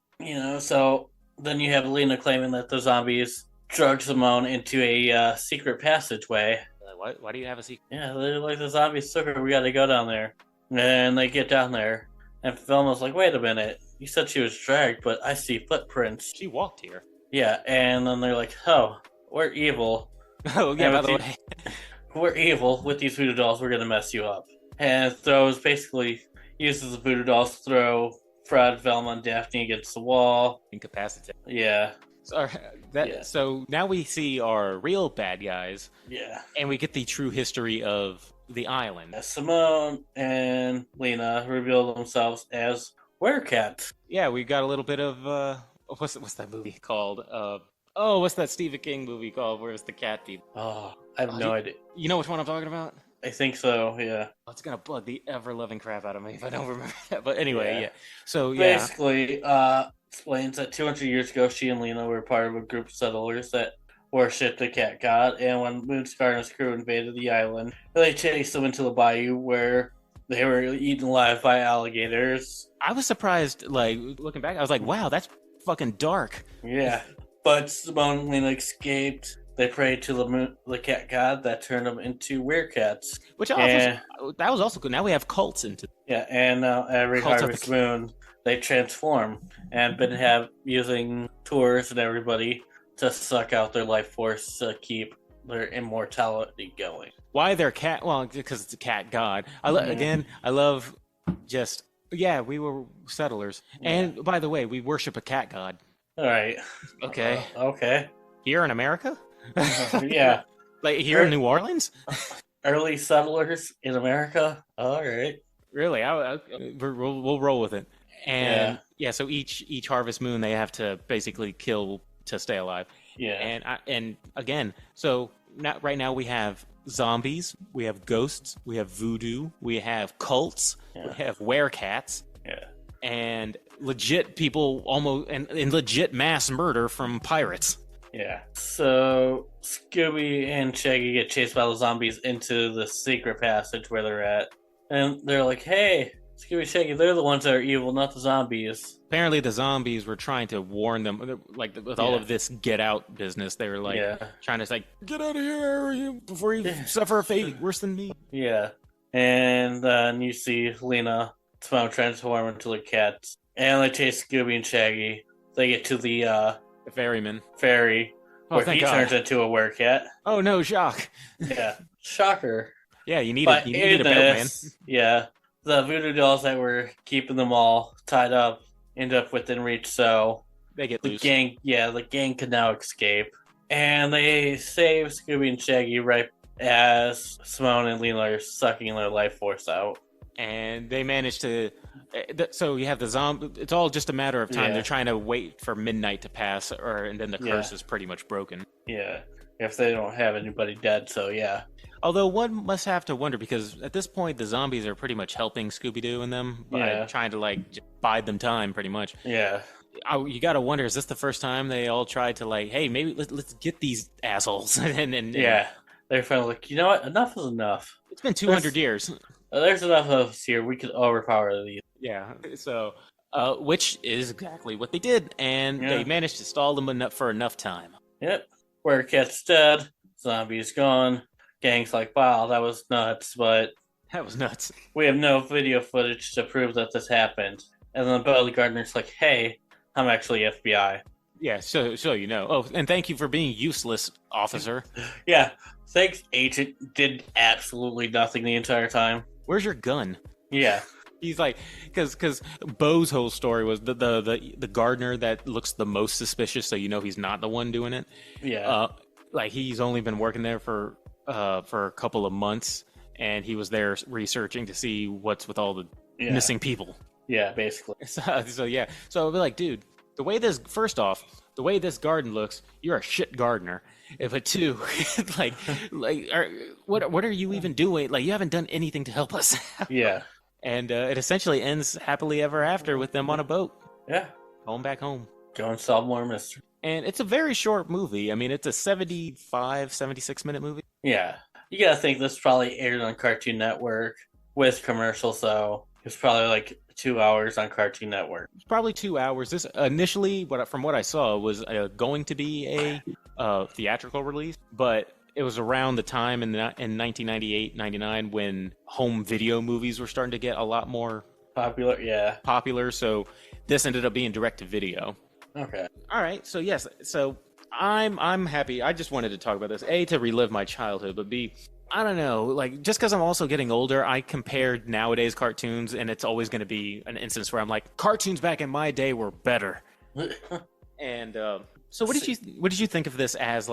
so then you have Lena claiming that the zombies drug Simone into a secret passageway. Why do you have a secret? Yeah, they're like, the zombies took her. We got to go down there. And they get down there, and Velma's like, "Wait a minute, you said she was dragged, but I see footprints." She walked here. Yeah, and then they're like, "Oh, we're evil." Oh yeah, by the way, we're evil with these voodoo dolls. We're gonna mess you up. And uses the voodoo dolls to throw Fred, Velma, and Daphne against the wall. Incapacitated. Yeah. So now we see our real bad guys. Yeah. And we get the true history of the island. Simone and Lena reveal themselves as werecats. Yeah, we got a little bit of what's that movie called? What's that Stephen King movie called? Where's the cat people? Oh, I have no idea. You know which one I'm talking about? I think so. Yeah. Oh, it's gonna bug the ever-loving crap out of me if I don't remember that. But anyway, yeah. So basically, explains that 200 years ago, she and Lena were part of a group of settlers that worshipped the cat god, and when Moonscar and his crew invaded the island, they chased them into the bayou where they were eaten alive by alligators. I was surprised, like, looking back, I was like, wow, that's fucking dark. Yeah. But Simone and Lena escaped. They prayed to the cat god that turned them into werecats. That was also good. Now we have cults into. Yeah, and every harvest moon, they transform and been using tours and everybody to suck out their life force to keep their immortality going. Why their cat? Well, because it's a cat god. I love just we were settlers, and by the way, we worship a cat god. All right. Okay. Okay. Here in America. Yeah. Like here in New Orleans. Early settlers in America. All right. Really, we'll roll with it. And so each harvest moon they have to basically kill to stay alive. Yeah. And again, so right now we have zombies, we have ghosts, we have voodoo, we have cults, we have werecats. Yeah. And legit people almost and legit mass murder from pirates. Yeah. So Scooby and Shaggy get chased by the zombies into the secret passage where they're at. And they're like, "Hey, Scooby and Shaggy, they're the ones that are evil, not the zombies." Apparently the zombies were trying to warn them, like with all of this get out business. They were like trying to say, "Get out of here before you suffer a fate worse than me." Yeah. And then you see Lena somehow transform into the cats. And they chase Scooby and Shaggy. They get to the ferryman. ferry Oh, where thank he God. turns into a werecat. Oh no, Jacques. Yeah. Shocker. Yeah, you need But you need in a boatman. this, yeah, the voodoo dolls that were keeping them all tied up end up within reach, so They get loose. the gang can now escape. And they save Scooby and Shaggy right as Simone and Lena are sucking their life force out. And they manage to. So you have the zombie. It's all just a matter of time. Yeah. They're trying to wait for midnight to pass, and then the curse is pretty much broken. Yeah. If they don't have anybody dead, so yeah. Although one must have to wonder, because at this point the zombies are pretty much helping Scooby-Doo and them by trying to just bide them time, pretty much. Yeah. You got to wonder, is this the first time they all tried to hey, maybe let's get these assholes? and yeah. They're finally like, you know what? Enough is enough. It's been 200 years. There's enough of us here. We could overpower these. Yeah. So, which is exactly what they did, and they managed to stall them for enough time. Yep. Werecat's dead. Zombie's gone. Gang's like, wow, that was nuts, but that was nuts. We have no video footage to prove that this happened. And then Billy Gardner's like, hey, I'm actually FBI. Yeah, so you know. Oh, and thank you for being useless, officer. Yeah, thanks, agent. Did absolutely nothing the entire time. Where's your gun? Yeah. He's like, because Bo's whole story was the gardener that looks the most suspicious, so you know he's not the one doing it. Yeah. He's only been working there for a couple of months, and he was there researching to see what's with all the missing people. Yeah, basically. So yeah. So I'll be like, dude, the way this garden looks, you're a shit gardener. But two, what are you even doing? You haven't done anything to help us. Yeah. And it essentially ends happily ever after with them on a boat. Yeah. Going back home. Go and solve more mystery. And it's a very short movie. I mean, it's a 76-minute movie. Yeah. You gotta think this probably aired on Cartoon Network with commercials, so it's probably 2 hours on Cartoon Network. It's probably 2 hours. This initially, from what I saw, was going to be a theatrical release, but it was around the time in 1998, 99 when home video movies were starting to get a lot more popular. So this ended up being direct to video. Okay. All right. So yes. So I'm happy. I just wanted to talk about this. A, to relive my childhood, but B, I don't know. Just because I'm also getting older, I compared nowadays cartoons, and it's always going to be an instance where I'm like, cartoons back in my day were better. And so, what did you think of this as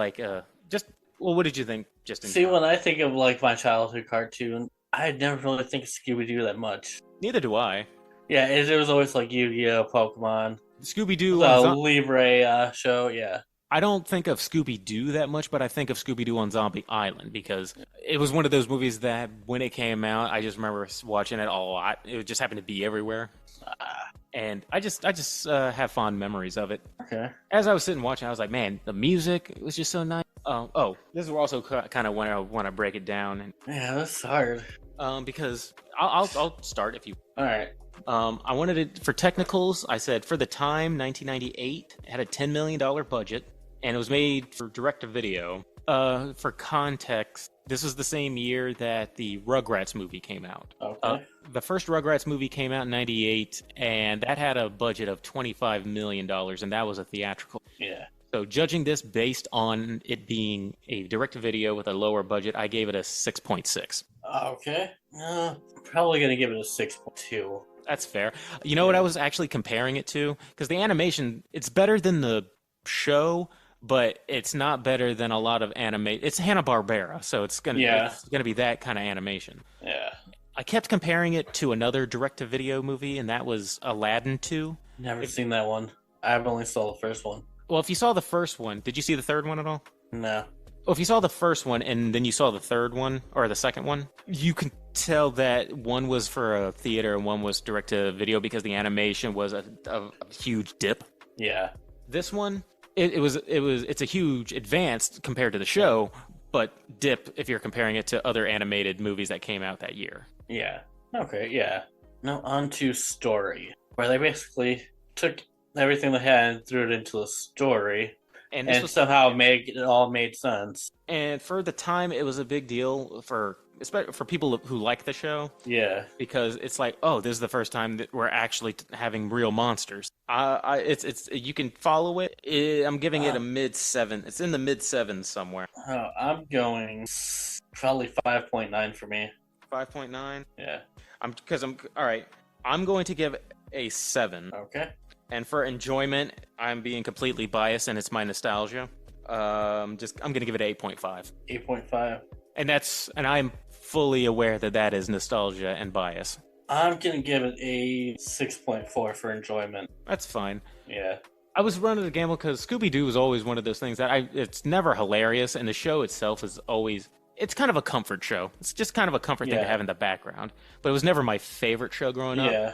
what did you think? When I think of my childhood cartoon, I never really think of Scooby-Doo that much. Neither do I. Yeah, it was always Yu-Gi-Oh, Pokemon, Scooby-Doo, Libre show. Yeah. I don't think of Scooby-Doo that much, but I think of Scooby-Doo on Zombie Island because it was one of those movies that when it came out, I just remember watching it a lot. It just happened to be everywhere. And I just have fond memories of it. Okay. As I was sitting watching, I was like, man, the music was just so nice. This is also kind of when I want to break it down. Yeah, that's hard. Because I'll start if you... All right. I wanted it for technicals. I said for the time, 1998, it had a $10 million budget, and it was made for direct-to-video. For context, this was the same year that the Rugrats movie came out. Okay. The first Rugrats movie came out in 98, and that had a budget of $25 million, and that was a theatrical. Yeah. So judging this based on it being a direct-to-video with a lower budget, I gave it a 6.6. Okay. Probably going to give it a 6.2. That's fair. You know what I was actually comparing it to? Because the animation, it's better than the show, but it's not better than a lot of It's Hanna-Barbera, so it's gonna be that kind of animation. Yeah. I kept comparing it to another direct-to-video movie, and that was Aladdin 2. Never seen that one. I've only saw the first one. Well, if you saw the first one, did you see the third one at all? No. Well, if you saw the first one and then you saw the third one, or the second one, you can tell that one was for a theater and one was direct-to-video because the animation was a huge dip. Yeah. This one, it's a huge advance compared to the show, but dip if you're comparing it to other animated movies that came out that year. Yeah. Okay, yeah. Now on to story, where they basically took everything they had and threw it into a story, and somehow it all made sense. And for the time, it was a big deal for especially for people who like the show, Yeah. because it's like, oh, this is the first time that we're actually having real monsters. It's you can follow it. I'm giving it a mid 7. It's in the mid 7s somewhere. I'm going probably 5.9 for me. 5.9. Yeah. I'm all right. I'm going to give a 7. Okay. And for enjoyment, I'm being completely biased, and it's my nostalgia. I'm gonna give it 8.5. 8.5. And I'm fully aware that that is nostalgia and bias. I'm gonna give it a 6.4 for enjoyment. That's fine. Yeah. I was running the gamble because Scooby-Doo is always one of those things that it's never hilarious, and the show itself is always, it's kind of a comfort show. It's just kind of a comfort thing to have in the background. But it was never my favorite show growing up. Yeah.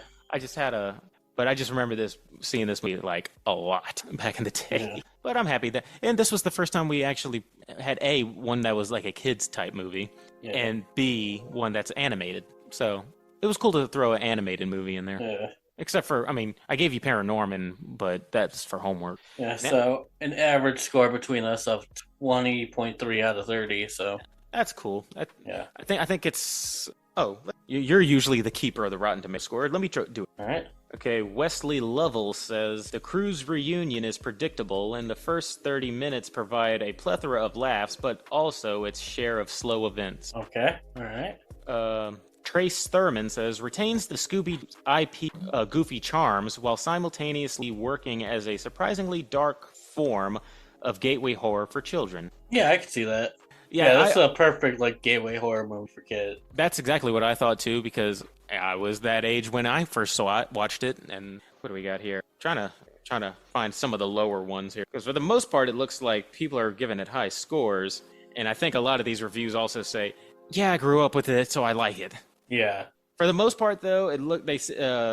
But I just remember seeing this movie like a lot back in the day. Yeah. But I'm happy and this was the first time we actually had one that was like a kids type movie, and B, one that's animated. So it was cool to throw an animated movie in there. Yeah. Except for, I gave you Paranorman, but that's for homework. Yeah. So an average score between us of 20.3 out of 30. So that's cool. Yeah. I think it's. Oh, you're usually the keeper of the Rotten Tomato score. Let me do it. All right. Okay, Wesley Lovell says, the crew's reunion is predictable, and the first 30 minutes provide a plethora of laughs, but also its share of slow events. Okay, all right. Trace Thurman says, retains the Scooby IP goofy charms, while simultaneously working as a surprisingly dark form of gateway horror for children. Yeah, I can see that. Yeah, that's a perfect gateway horror movie for kids. That's exactly what I thought too, because I was that age when I first watched it. And what do we got here? Trying to find some of the lower ones here, because for the most part, it looks like people are giving it high scores. And I think a lot of these reviews also say, "Yeah, I grew up with it, so I like it." Yeah. For the most part, though,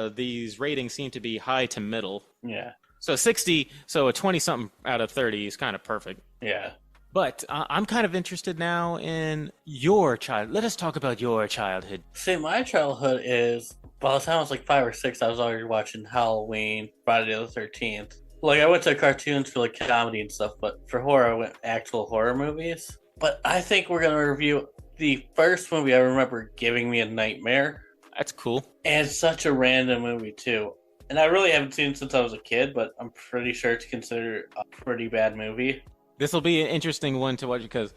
these ratings seem to be high to middle. Yeah. So 60, so a 20-something out of 30 is kind of perfect. Yeah. But I'm kind of interested now in your child. Let us talk about your childhood. See, my childhood is, by the time I was 5 or 6, I was already watching Halloween, Friday the 13th. I went to cartoons for comedy and stuff, but for horror, I went actual horror movies. But I think we're going to review the first movie I remember giving me a nightmare. That's cool. And it's such a random movie, too. And I really haven't seen it since I was a kid, but I'm pretty sure it's considered a pretty bad movie. This will be an interesting one to watch because,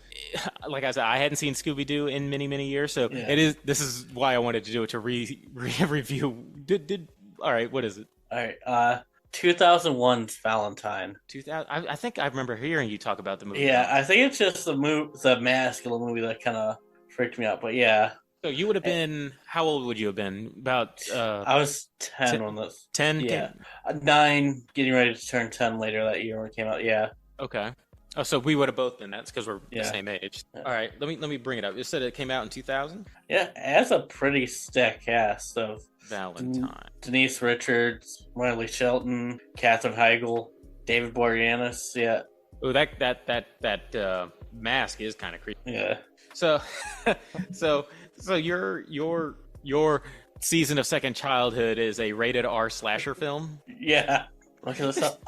like I said, I hadn't seen Scooby-Doo in many, many years, so this is why I wanted to do it, to review. All right, what is it? All right, 2001's Valentine. 2000. I think I remember hearing you talk about the movie. Yeah, I think it's just the mask of the movie that kind of freaked me out, but yeah. So you would have been, how old would you have been? About I was 10 when this. 10? Yeah. 9, getting ready to turn 10 later that year when it came out, yeah. Okay. Oh, so we would have both been. That's because we're the same age. Yeah. All right, let me bring it up. You said it came out in 2000? Yeah, it has a pretty stacked cast of Valentine. Denise Richards, Marley Shelton, Katherine Heigl, David Boreanaz, yeah. Oh, that mask is kind of creepy. Yeah. So your season of second childhood is a rated R slasher film? Yeah. Okay,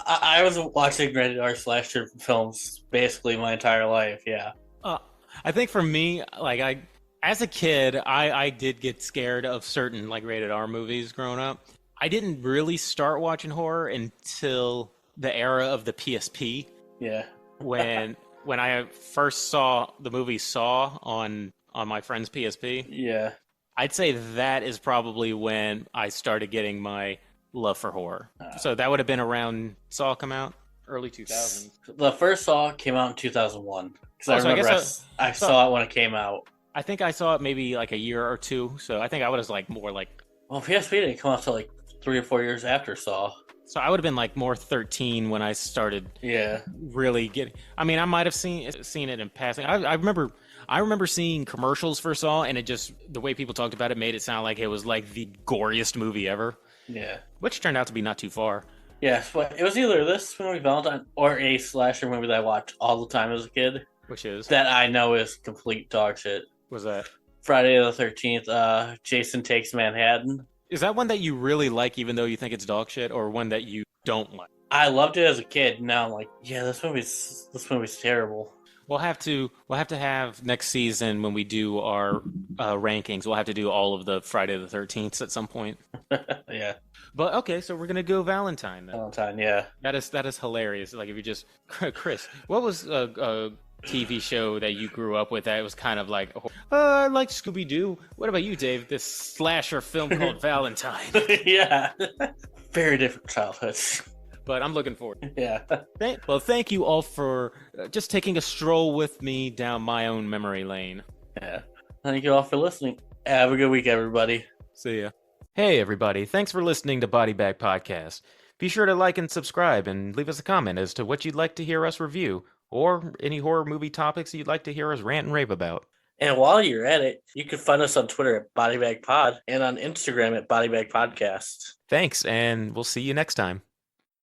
I was watching rated R slasher films basically my entire life. Yeah. I think for me, as a kid, I did get scared of certain rated R movies growing up. I didn't really start watching horror until the era of the PSP. Yeah. when I first saw the movie Saw on my friend's PSP. Yeah. I'd say that is probably when I started getting my love for horror. So that would have been around Saw come out early 2000s. The first Saw came out in 2001 because I remember I saw it when it came out. I think I saw it maybe a year or two. So I think I was more like. Well, PSP didn't come out till 3 or 4 years after Saw. So I would have been more 13 when I started. Yeah. Really getting. I mean, I might have seen it in passing. I remember seeing commercials for Saw, and it just, the way people talked about it made it sound like it was the goriest movie ever. Yeah. Which turned out to be not too far. Yeah, but it was either this movie, Valentine, or a slasher movie that I watched all the time as a kid. Which is? That I know is complete dog shit. Was that? Friday the 13th, Jason Takes Manhattan. Is that one that you really like even though you think it's dog shit, or one that you don't like? I loved it as a kid. Now I'm like, yeah, this movie's terrible. We'll have to have next season when we do our rankings. We'll have to do all of the Friday the 13th at some point. Yeah, But okay, so we're gonna go Valentine then. Valentine. Yeah. That is hilarious. Like if you just Chris, what was a TV show that you grew up with that was kind of like, I like Scooby-Doo. What about you, Dave? This slasher film called Valentine. Yeah. Very different childhoods. But I'm looking forward. Yeah. Thank you all for just taking a stroll with me down my own memory lane. Yeah. Thank you all for listening. Have a good week, everybody. See ya. Hey, everybody. Thanks for listening to Body Bag Podcast. Be sure to like and subscribe and leave us a comment as to what you'd like to hear us review or any horror movie topics you'd like to hear us rant and rave about. And while you're at it, you can find us on Twitter at BodyBagPod and on Instagram at BodyBagPodcast. Thanks, and we'll see you next time.